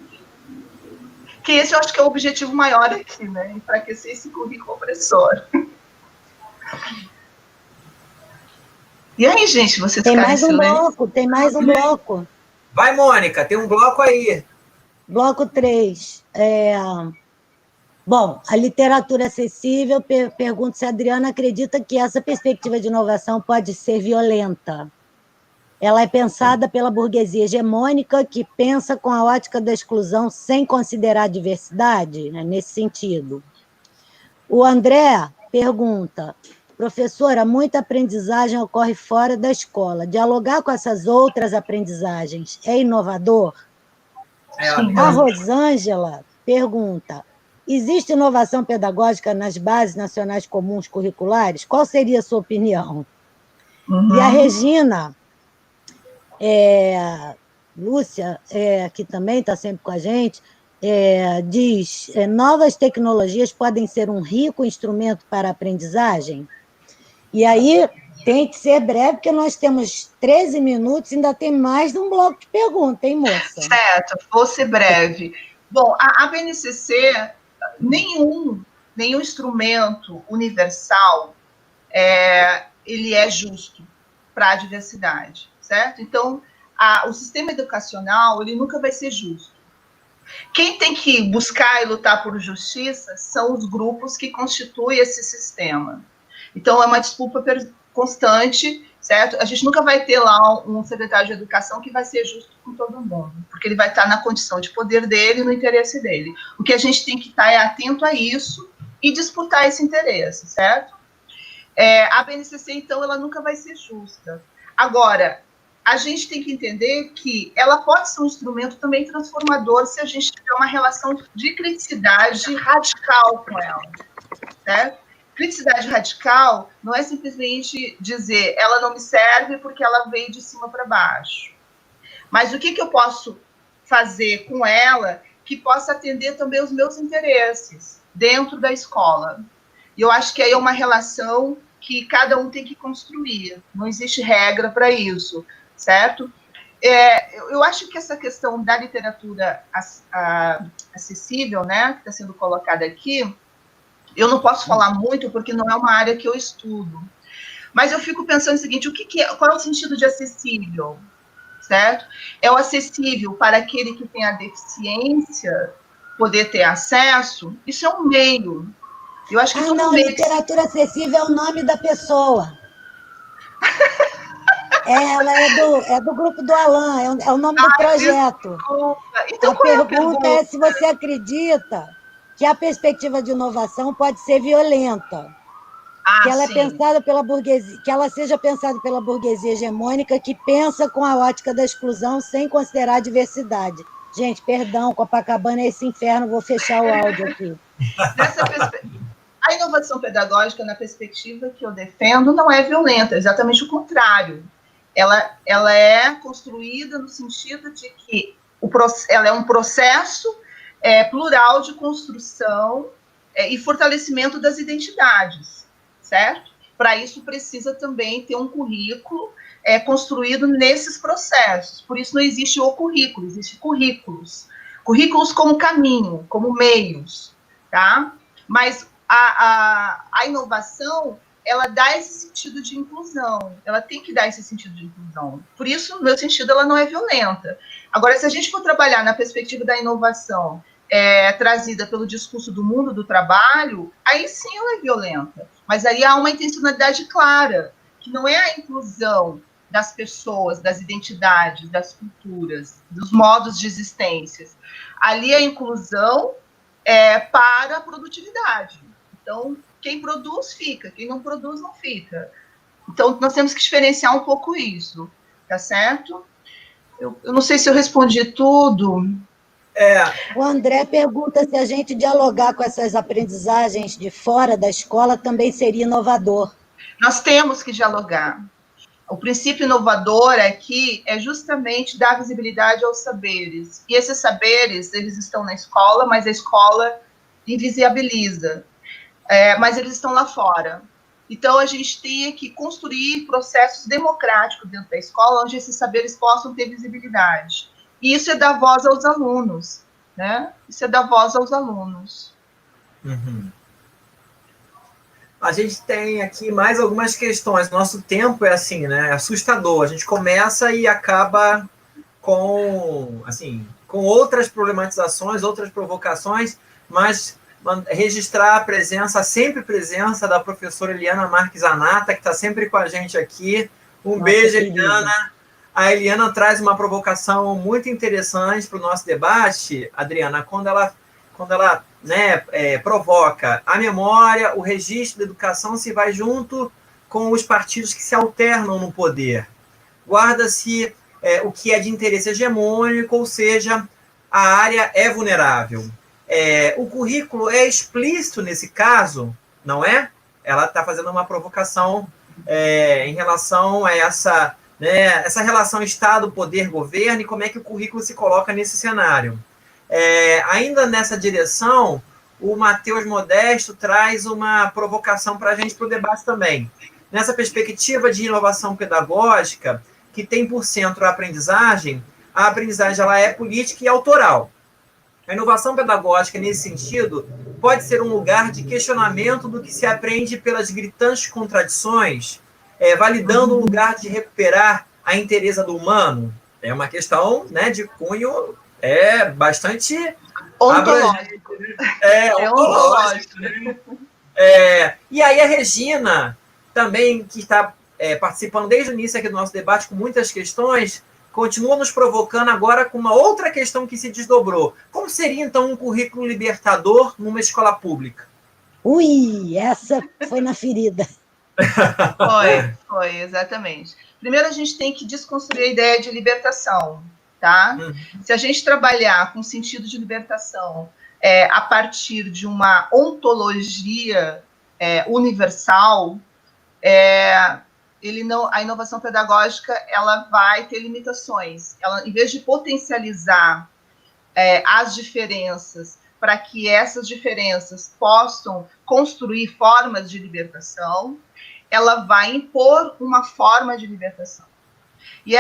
Que esse eu acho que é o objetivo maior aqui, né? Enfraquecer esse currículo opressor. E aí, gente, vocês tem mais um bloco, tem mais um bloco. Vai, Mônica, tem um bloco aí. Bloco 3. Bom, a literatura acessível, pergunto se a Adriana acredita que essa perspectiva de inovação pode ser violenta. Ela é pensada pela burguesia hegemônica que pensa com a ótica da exclusão sem considerar a diversidade, né, nesse sentido. O André pergunta: professora, muita aprendizagem ocorre fora da escola. Dialogar com essas outras aprendizagens é inovador? A Rosângela pergunta: existe inovação pedagógica nas bases nacionais comuns curriculares? Qual seria a sua opinião? E a Regina, Lúcia, que também está sempre com a gente, diz: novas tecnologias podem ser um rico instrumento para a aprendizagem? E aí, tem que ser breve, porque nós temos 13 minutos, ainda tem mais de um bloco de perguntas, hein, moça? Certo, vou ser breve. Bom, a BNCC, nenhum instrumento universal ele é justo para a diversidade, certo? Então, o sistema educacional, ele nunca vai ser justo. Quem tem que buscar e lutar por justiça são os grupos que constituem esse sistema. Então, é uma disputa constante, certo? A gente nunca vai ter lá um secretário de educação que vai ser justo com todo mundo, porque ele vai estar na condição de poder dele e no interesse dele. O que a gente tem que estar atento a isso e disputar esse interesse, certo? A BNCC, então, ela nunca vai ser justa. Agora, a gente tem que entender que ela pode ser um instrumento também transformador se a gente tiver uma relação de criticidade radical com ela, certo? Criticidade radical não é simplesmente dizer ela não me serve porque ela veio de cima para baixo. Mas o que eu posso fazer com ela que possa atender também os meus interesses dentro da escola? E eu acho que aí é uma relação que cada um tem que construir. Não existe regra para isso, certo? Eu acho que essa questão da literatura acessível, né, que está sendo colocada aqui, eu não posso falar muito porque não é uma área que eu estudo. Mas eu fico pensando o seguinte: qual é o sentido de acessível? Certo? É o acessível para aquele que tem a deficiência poder ter acesso? Isso é um meio. Eu acho que literatura acessível é o nome da pessoa. Ela é do grupo do Alain, é o nome do projeto. Então, a pergunta é se você acredita que a perspectiva de inovação pode ser violenta. Que ela é pensada pela burguesia, que ela seja pensada pela burguesia hegemônica que pensa com a ótica da exclusão sem considerar a diversidade. Gente, perdão, Copacabana é esse inferno, vou fechar o áudio aqui. A inovação pedagógica, na perspectiva que eu defendo, não é violenta, é exatamente o contrário. Ela é construída no sentido de que ela é um processo plural de construção e fortalecimento das identidades, certo? Para isso precisa também ter um currículo construído nesses processos. Por isso não existe o currículo, existe currículos. Currículos como caminho, como meios, tá? Mas a inovação, ela dá esse sentido de inclusão, ela tem que dar esse sentido de inclusão. Por isso, no meu sentido, ela não é violenta. Agora, se a gente for trabalhar na perspectiva da inovação trazida pelo discurso do mundo do trabalho, aí sim ela é violenta. Mas aí há uma intencionalidade clara, que não é a inclusão das pessoas, das identidades, das culturas, dos modos de existência. Ali a inclusão para a produtividade. Então, quem produz, fica. Quem não produz, não fica. Então, nós temos que diferenciar um pouco isso. Tá certo? Eu não sei se eu respondi tudo. O André pergunta se a gente dialogar com essas aprendizagens de fora da escola também seria inovador. Nós temos que dialogar. O princípio inovador aqui é justamente dar visibilidade aos saberes. E esses saberes, eles estão na escola, mas a escola invisibiliza. Mas eles estão lá fora. Então, a gente tem que construir processos democráticos dentro da escola, onde esses saberes possam ter visibilidade. E isso é dar voz aos alunos, né? Isso é dar voz aos alunos. Uhum. A gente tem aqui mais algumas questões. Nosso tempo é assim, né? Assustador. A gente começa e acaba com outras problematizações, outras provocações, mas registrar a presença, sempre presença da professora Eliana Marques Anata, que está sempre com a gente aqui. Beijo, Eliana. A Eliana traz uma provocação muito interessante para o nosso debate, Adriana, quando ela provoca a memória, o registro da educação se vai junto com os partidos que se alternam no poder. Guarda-se o que é de interesse hegemônico, ou seja, a área é vulnerável. O currículo é explícito nesse caso, não é? Ela está fazendo uma provocação em relação a essa relação Estado, poder, governo, e como é que o currículo se coloca nesse cenário. Ainda nessa direção, o Matheus Modesto traz uma provocação para a gente, para o debate também. Nessa perspectiva de inovação pedagógica, que tem por centro a aprendizagem ela é política e autoral. A inovação pedagógica, nesse sentido, pode ser um lugar de questionamento do que se aprende pelas gritantes contradições, validando o lugar de recuperar a inteireza do humano. É uma questão, né, de cunho bastante ontológico. Ontológico. Né? E aí a Regina, também, que está participando desde o início aqui do nosso debate com muitas questões, continua nos provocando agora com uma outra questão que se desdobrou. Como seria, então, um currículo libertador numa escola pública? Ui, essa foi na ferida. Foi, exatamente. Primeiro, a gente tem que desconstruir a ideia de libertação, tá? Se a gente trabalhar com o sentido de libertação a partir de uma ontologia universal, a inovação pedagógica ela vai ter limitações. Ela, em vez de potencializar as diferenças para que essas diferenças possam construir formas de libertação, ela vai impor uma forma de libertação. E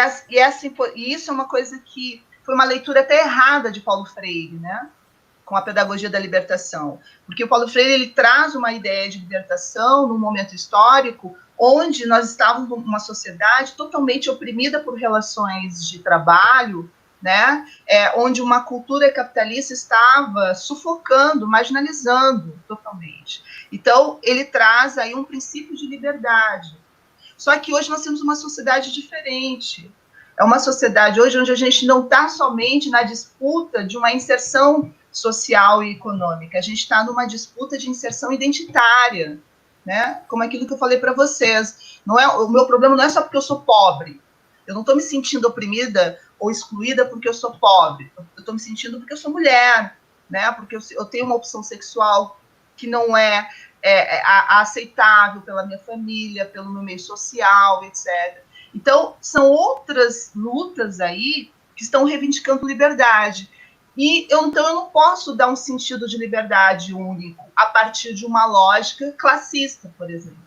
isso é uma coisa que foi uma leitura até errada de Paulo Freire, né? Com a pedagogia da libertação. Porque o Paulo Freire ele traz uma ideia de libertação num momento histórico onde nós estávamos numa sociedade totalmente oprimida por relações de trabalho, né? Onde uma cultura capitalista estava sufocando, marginalizando totalmente. Então, ele traz aí um princípio de liberdade. Só que hoje nós temos uma sociedade diferente. É uma sociedade hoje onde a gente não está somente na disputa de uma inserção social e econômica, a gente está numa disputa de inserção identitária, né? Como aquilo que eu falei para vocês. O meu problema não é só porque eu sou pobre. Eu não estou me sentindo oprimida ou excluída porque eu sou pobre. Eu estou me sentindo porque eu sou mulher, né? Porque eu tenho uma opção sexual que não é aceitável pela minha família, pelo meu meio social, etc. Então, são outras lutas aí que estão reivindicando liberdade. Então eu não posso dar um sentido de liberdade único a partir de uma lógica classista, por exemplo,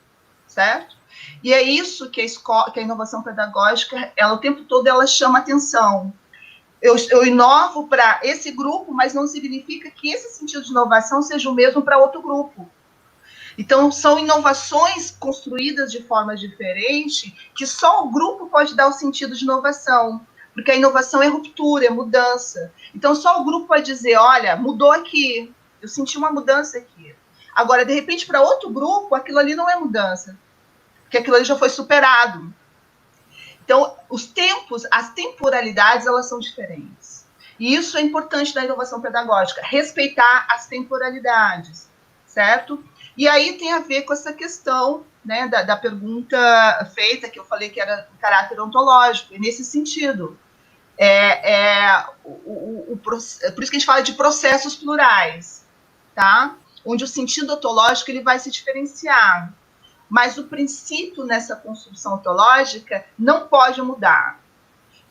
certo? E é isso que a inovação pedagógica, ela o tempo todo ela chama atenção. Eu inovo para esse grupo, mas não significa que esse sentido de inovação seja o mesmo para outro grupo. Então, são inovações construídas de forma diferente que só o grupo pode dar o sentido de inovação, porque a inovação é ruptura, é mudança. Então, só o grupo pode dizer, olha, mudou aqui, eu senti uma mudança aqui. Agora, de repente, para outro grupo, aquilo ali não é mudança, porque aquilo ali já foi superado. Então, os tempos, as temporalidades, elas são diferentes. E isso é importante na inovação pedagógica, respeitar as temporalidades, certo? E aí tem a ver com essa questão, né, da pergunta feita, que eu falei que era de caráter ontológico, e nesse sentido. Por isso que a gente fala de processos plurais, tá? Onde o sentido ontológico ele vai se diferenciar. Mas o princípio nessa construção ontológica não pode mudar,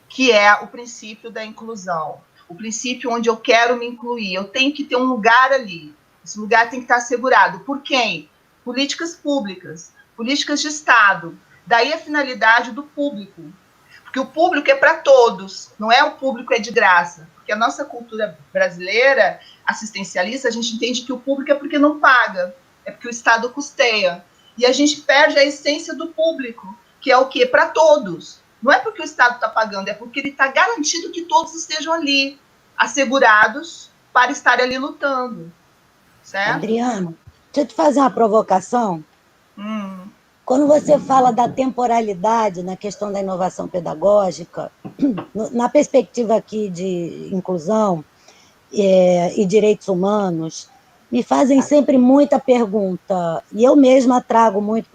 que é o princípio da inclusão. O princípio onde eu quero me incluir. Eu tenho que ter um lugar ali. Esse lugar tem que estar assegurado. Por quem? Políticas públicas, políticas de Estado. Daí a finalidade do público. Porque o público é para todos, não é o público é de graça. Porque a nossa cultura brasileira, assistencialista, a gente entende que o público é porque não paga, é porque o Estado custeia. E a gente perde a essência do público, que é o quê? Para todos. Não é porque o Estado está pagando, é porque ele está garantido que todos estejam ali, assegurados para estar ali lutando. Certo? Adriana, deixa eu te fazer uma provocação. Quando você fala da temporalidade na questão da inovação pedagógica, na perspectiva aqui de inclusão e direitos humanos, me fazem sempre muita pergunta, e eu mesma trago muito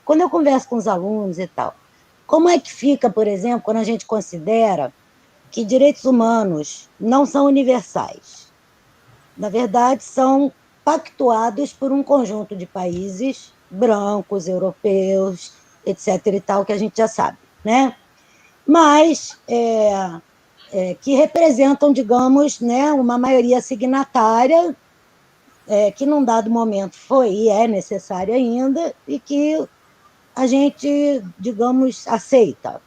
quando eu converso com os alunos e tal. Como é que fica, por exemplo, quando a gente considera que direitos humanos não são universais? Na verdade, são pactuados por um conjunto de países brancos, europeus, etc. e tal, que a gente já sabe, né? Mas que representam, digamos, né, uma maioria signatária que num dado momento foi e é necessária ainda, e que a gente, digamos, aceita.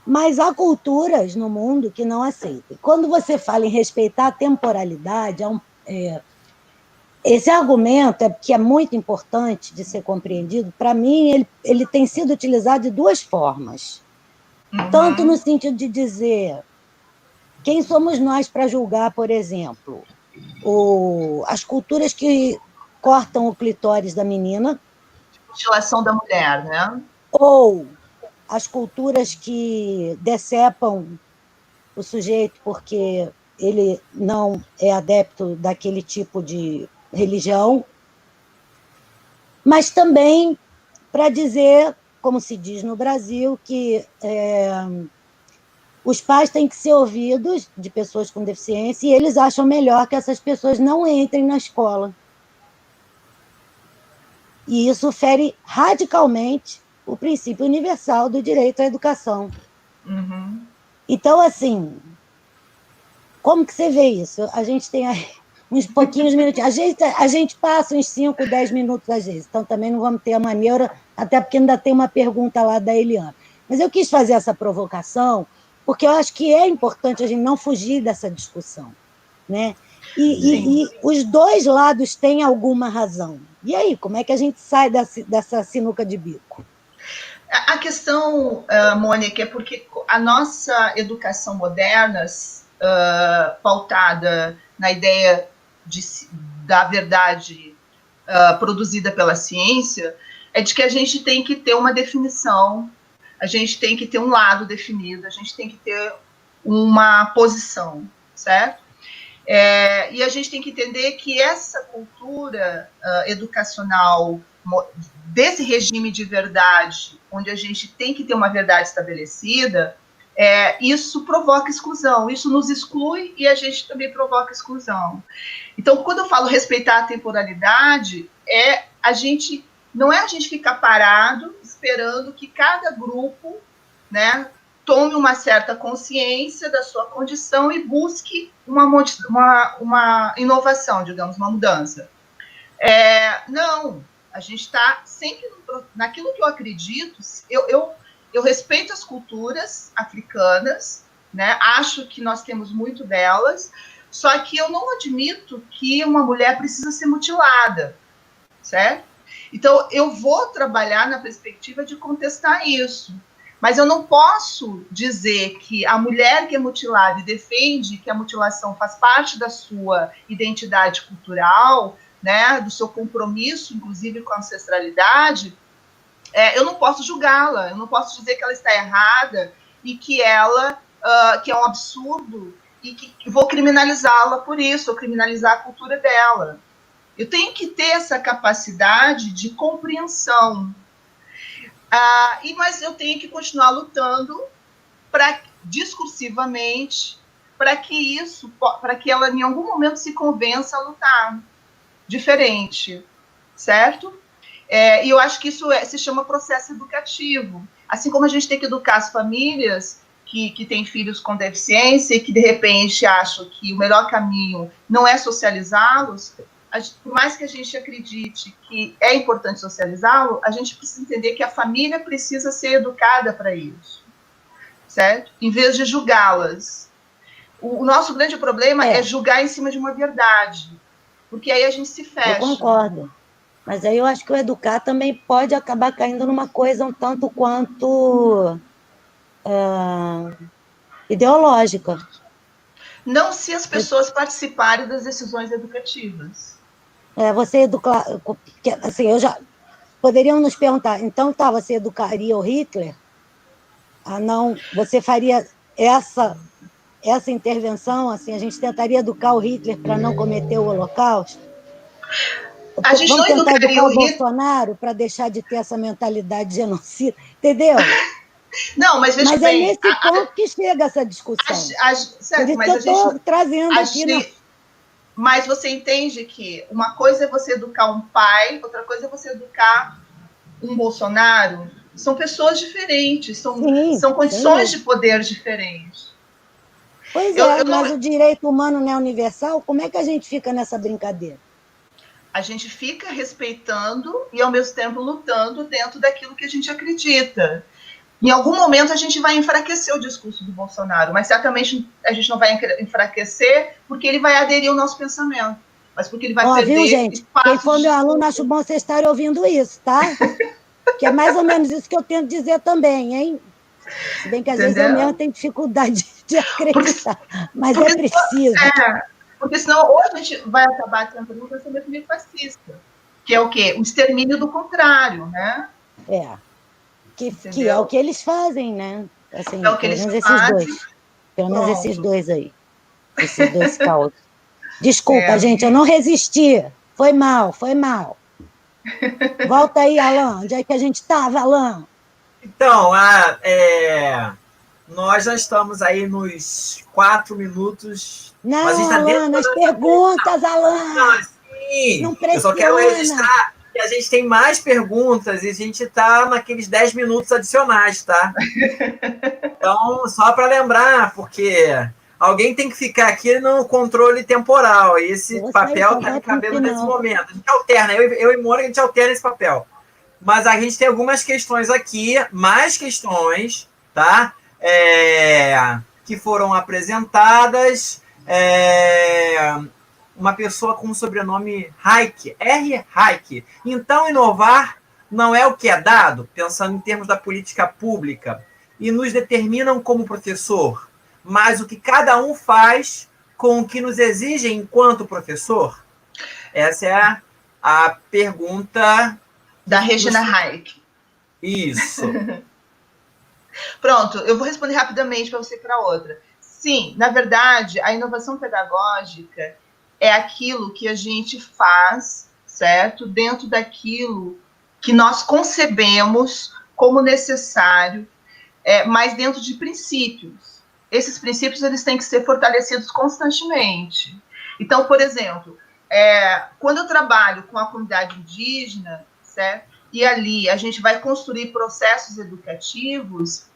Mas há culturas no mundo que não aceitam. Quando você fala em respeitar a temporalidade, esse argumento que é muito importante de ser compreendido. Para mim, ele tem sido utilizado de duas formas. Tanto no sentido de dizer quem somos nós para julgar, por exemplo, as culturas que cortam o clitóris da menina. Mutilação da mulher, né? Ou as culturas que decepam o sujeito porque ele não é adepto daquele tipo de religião, mas também para dizer, como se diz no Brasil, que os pais têm que ser ouvidos de pessoas com deficiência e eles acham melhor que essas pessoas não entrem na escola. E isso fere radicalmente o princípio universal do direito à educação. Então, assim, como que você vê isso? A gente tem aí uns pouquinhos minutinhos. A gente passa uns 5, 10 minutos às vezes, então também não vamos ter a maneira, até porque ainda tem uma pergunta lá da Eliana. Mas eu quis fazer essa provocação, porque eu acho que é importante a gente não fugir dessa discussão, né? E os dois lados têm alguma razão. E aí, como é que a gente sai dessa sinuca de bico? A questão, Mônica, é porque a nossa educação moderna, pautada na ideia da verdade produzida pela ciência, é de que a gente tem que ter uma definição, a gente tem que ter um lado definido, a gente tem que ter uma posição, certo? E a gente tem que entender que essa cultura educacional desse regime de verdade, onde a gente tem que ter uma verdade estabelecida, isso provoca exclusão, isso nos exclui e a gente também provoca exclusão. Então, quando eu falo respeitar a temporalidade, não é a gente ficar parado esperando que cada grupo, né, tome uma certa consciência da sua condição e busque uma inovação, digamos, uma mudança. Não, a gente está sempre naquilo que eu acredito. Eu respeito as culturas africanas, né? Acho que nós temos muito delas, só que eu não admito que uma mulher precisa ser mutilada, certo? Então, eu vou trabalhar na perspectiva de contestar isso. Mas eu não posso dizer que a mulher que é mutilada e defende que a mutilação faz parte da sua identidade cultural, né, do seu compromisso, inclusive, com a ancestralidade, eu não posso julgá-la, eu não posso dizer que ela está errada e que ela que é um absurdo e que vou criminalizá-la por isso, ou criminalizar a cultura dela. Eu tenho que ter essa capacidade de compreensão. Mas eu tenho que continuar lutando discursivamente para que ela em algum momento se convença a lutar diferente, certo? E eu acho que isso se chama processo educativo. Assim como a gente tem que educar as famílias que têm filhos com deficiência e que, de repente, acham que o melhor caminho não é socializá-los, por mais que a gente acredite que é importante socializá-lo, a gente precisa entender que a família precisa ser educada para isso, certo? Em vez de julgá-las. O nosso grande problema é julgar em cima de uma verdade, porque aí a gente se fecha. Eu concordo. Mas aí eu acho que o educar também pode acabar caindo numa coisa um tanto quanto ideológica. Não se as pessoas participarem das decisões educativas. Você educar... Assim, poderiam nos perguntar, então você educaria o Hitler? Não, você faria essa intervenção, assim, a gente tentaria educar o Hitler para não cometer o Holocausto? A gente Vamos não tentar educar o Hitler... Bolsonaro para deixar de ter essa mentalidade genocida, entendeu? Não, mas veja bem... é nesse ponto que chega essa discussão. Certo, mas eu estou trazendo aqui... Mas você entende que uma coisa é você educar um pai, outra coisa é você educar um Bolsonaro. São pessoas diferentes, são condições de poder diferentes. Pois mas o direito humano não é universal? Como é que a gente fica nessa brincadeira? A gente fica respeitando e, ao mesmo tempo, lutando dentro daquilo que a gente acredita. Em algum momento a gente vai enfraquecer o discurso do Bolsonaro, mas certamente a gente não vai enfraquecer porque ele vai aderir ao nosso pensamento, mas porque ele vai perder... Viu, gente? Quem for meu aluno, acho bom vocês estarem ouvindo isso, tá? Que é mais ou menos isso que eu tento dizer também, hein? Se bem que às vezes eu mesmo tenho dificuldade de acreditar, mas é preciso. Porque senão ou a gente vai acabar tendo um pensamento meio fascista, que é o quê? O extermínio do contrário, né? Que é o que eles fazem, né? Assim, é o que eles fazem. Pelo menos esses dois aí. Esses dois causos. Desculpa, gente, eu não resisti. Foi mal. Volta aí, Alan. Onde é que a gente estava, Alan? Então, nós já estamos aí nos 4 minutos. Não, mas a gente tá Alan, nas perguntas, Alan. Não, sim. Não pressiona. Eu só quero registrar que a gente tem mais perguntas e a gente está naqueles 10 minutos adicionais, tá? Então, só para lembrar, porque alguém tem que ficar aqui no controle temporal. E esse papel está me cabendo nesse momento. A gente alterna, eu e Mônica, a gente alterna esse papel. Mas a gente tem algumas questões aqui, mais questões, tá? Que foram apresentadas. Uma pessoa com o sobrenome Reich, R. Reich. Então, inovar não é o que é dado, pensando em termos da política pública, e nos determinam como professor, mas o que cada um faz com o que nos exige enquanto professor? Essa é a pergunta da Regina Reich. Isso. Pronto, eu vou responder rapidamente para você e para outra. Sim, na verdade, a inovação pedagógica é aquilo que a gente faz, certo? Dentro daquilo que nós concebemos como necessário, mas dentro de princípios. Esses princípios eles têm que ser fortalecidos constantemente. Então, por exemplo, quando eu trabalho com a comunidade indígena, certo? E ali a gente vai construir processos educativos,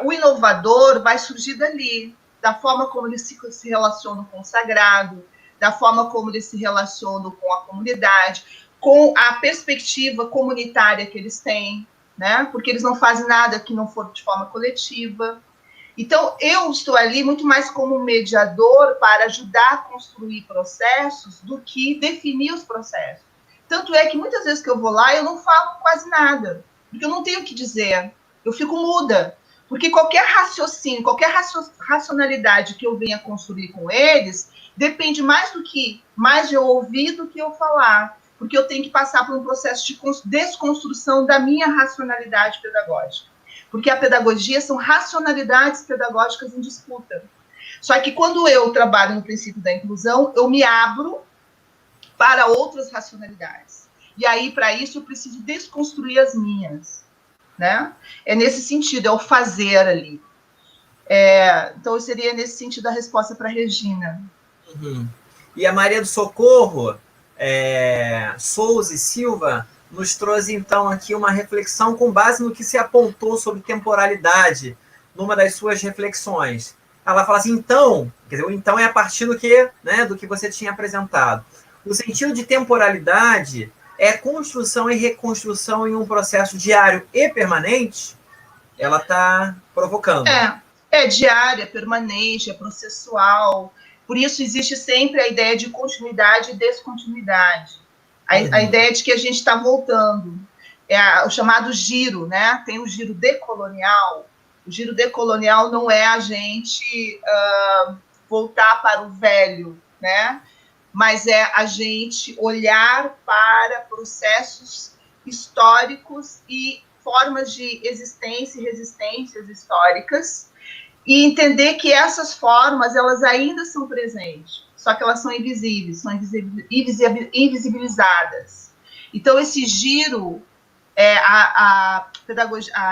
O inovador vai surgir dali, da forma como eles se relacionam com o sagrado, da forma como eles se relacionam com a comunidade, com a perspectiva comunitária que eles têm, né? Porque eles não fazem nada que não for de forma coletiva. Então, eu estou ali muito mais como mediador para ajudar a construir processos do que definir os processos. Tanto é que muitas vezes que eu vou lá, eu não falo quase nada, porque eu não tenho o que dizer, eu fico muda. Porque qualquer raciocínio, qualquer racionalidade que eu venha construir com eles, depende mais de eu ouvir do que eu falar. Porque eu tenho que passar por um processo de desconstrução da minha racionalidade pedagógica. Porque a pedagogia são racionalidades pedagógicas em disputa. Só que quando eu trabalho no princípio da inclusão, eu me abro para outras racionalidades. E aí, para isso, eu preciso desconstruir as minhas. Né? É nesse sentido, é o fazer ali. Então, seria nesse sentido a resposta para a Regina. Uhum. E a Maria do Socorro, Souza e Silva, nos trouxe, então, aqui uma reflexão com base no que se apontou sobre temporalidade, numa das suas reflexões. Ela fala assim, então, quer dizer, o então é a partir do que você tinha apresentado. O sentido de temporalidade é construção e reconstrução em um processo diário e permanente? Ela está provocando. É diária, permanente, é processual. Por isso existe sempre a ideia de continuidade e descontinuidade. A ideia de que a gente está voltando. O chamado giro, né? Tem o giro decolonial. O giro decolonial não é a gente voltar para o velho, né? Mas é a gente olhar para processos históricos e formas de existência e resistências históricas e entender que essas formas, elas ainda são presentes, só que elas são invisíveis, são invisibilizadas. Então, esse giro, a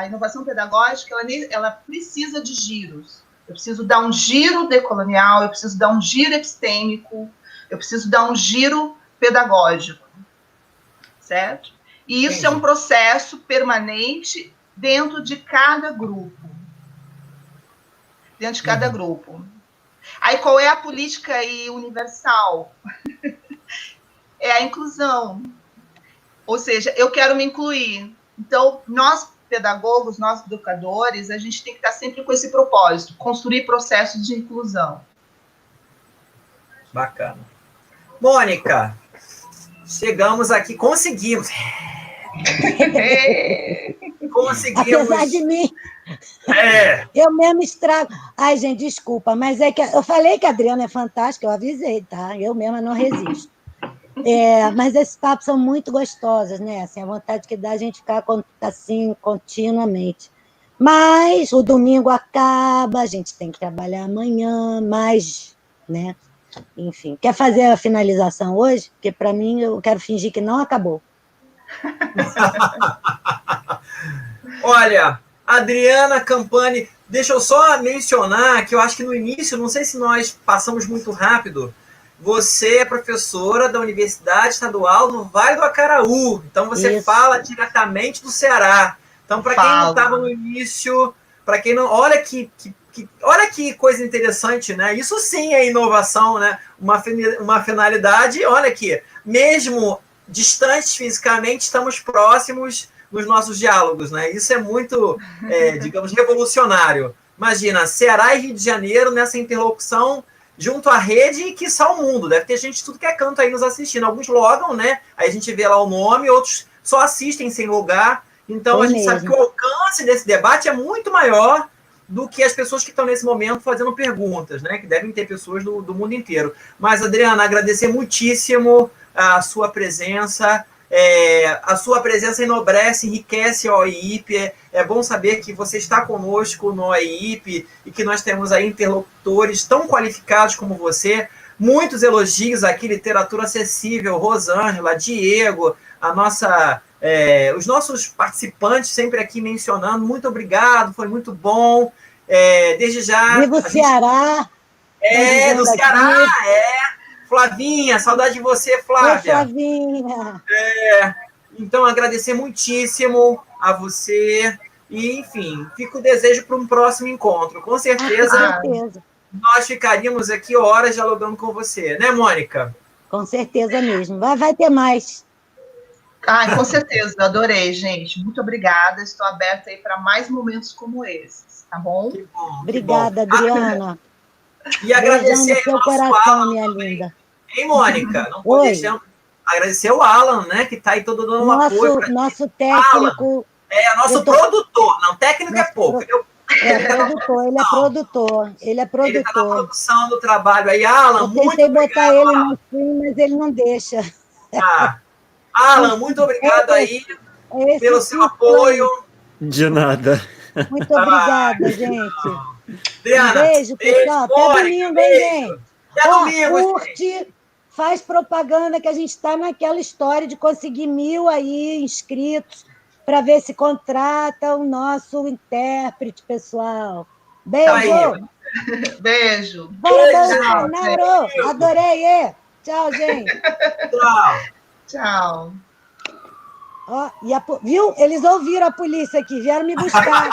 inovação pedagógica, ela precisa de giros. Eu preciso dar um giro decolonial, eu preciso dar um giro epistêmico, eu preciso dar um giro pedagógico, certo? E isso é um processo permanente dentro de cada grupo. Dentro de cada grupo. Aí, qual é a política universal? É a inclusão. Ou seja, eu quero me incluir. Então, nós pedagogos, nós educadores, a gente tem que estar sempre com esse propósito, construir processos de inclusão. Bacana. Mônica, chegamos aqui, conseguimos. Conseguimos. Apesar de mim, eu mesmo estrago. Ai, gente, desculpa, mas é que eu falei que a Adriana é fantástica, eu avisei, tá? Eu mesma não resisto. Mas esses papos são muito gostosos, né? Assim, a vontade que dá a gente ficar assim continuamente. Mas o domingo acaba, a gente tem que trabalhar amanhã, mas, né? Enfim, quer fazer a finalização hoje? Porque, para mim, eu quero fingir que não acabou. Olha, Adriana Campani, deixa eu só mencionar que eu acho que no início, não sei se nós passamos muito rápido, você é professora da Universidade Estadual do Vale do Acaraú, então você fala diretamente do Ceará. Então, para quem não estava no início, para quem não... Olha que coisa interessante, né? Isso sim é inovação, né? Uma finalidade, olha aqui, mesmo distantes fisicamente, estamos próximos nos nossos diálogos, né? Isso é muito, digamos, revolucionário. Imagina, Ceará e Rio de Janeiro nessa interlocução junto à rede e quiçá o mundo. Deve ter gente de tudo que é canto aí nos assistindo. Alguns logam, né? Aí a gente vê lá o nome, outros só assistem sem logar. Então, a gente sabe que o alcance desse debate é muito maior do que as pessoas que estão nesse momento fazendo perguntas, né? Que devem ter pessoas do mundo inteiro. Mas, Adriana, agradecer muitíssimo a sua presença. A sua presença enobrece, enriquece a OIIP. É bom saber que você está conosco no OIIP e que nós temos aí interlocutores tão qualificados como você. Muitos elogios aqui, literatura acessível, Rosângela, Diego, os nossos participantes sempre aqui mencionando. Muito obrigado, foi muito bom. Desde já... Viva o Ceará! Do Ceará, Flavinha, saudade de você, Flávia. Oi, Flavinha. Então, agradecer muitíssimo a você. E, enfim, fica o desejo para um próximo encontro. Com certeza, nós ficaríamos aqui horas dialogando com você, né, Mônica? Com certeza mesmo. Vai ter mais. Com certeza, adorei, gente. Muito obrigada. Estou aberta aí para mais momentos como esses, tá bom? Que bom. Obrigada, Adriana. E agradecer ao seu coração, minha linda. Hein, Mônica? Não podemos agradecer o Alan, né? Que está aí todo dando um apoio. Nosso técnico. Alan, nosso produtor. Não, técnico é pouco. Ele é produtor. Ele está na produção do trabalho aí. Alan, muito obrigado. Eu tentei botar ele no stream, mas ele não deixa. Alan, muito obrigado aí pelo seu apoio. De nada. Muito obrigada, gente. Adriana, um beijo, pessoal. Até domingo, hein, gente? Até domingo, curte, faz propaganda, que a gente está naquela história de conseguir 1000 aí inscritos para ver se contrata o nosso intérprete, pessoal. Beijo! Beijo! Bora, Bolsonaro! Adorei! Tchau, gente! Tchau! Viu? Eles ouviram a polícia aqui, vieram me buscar.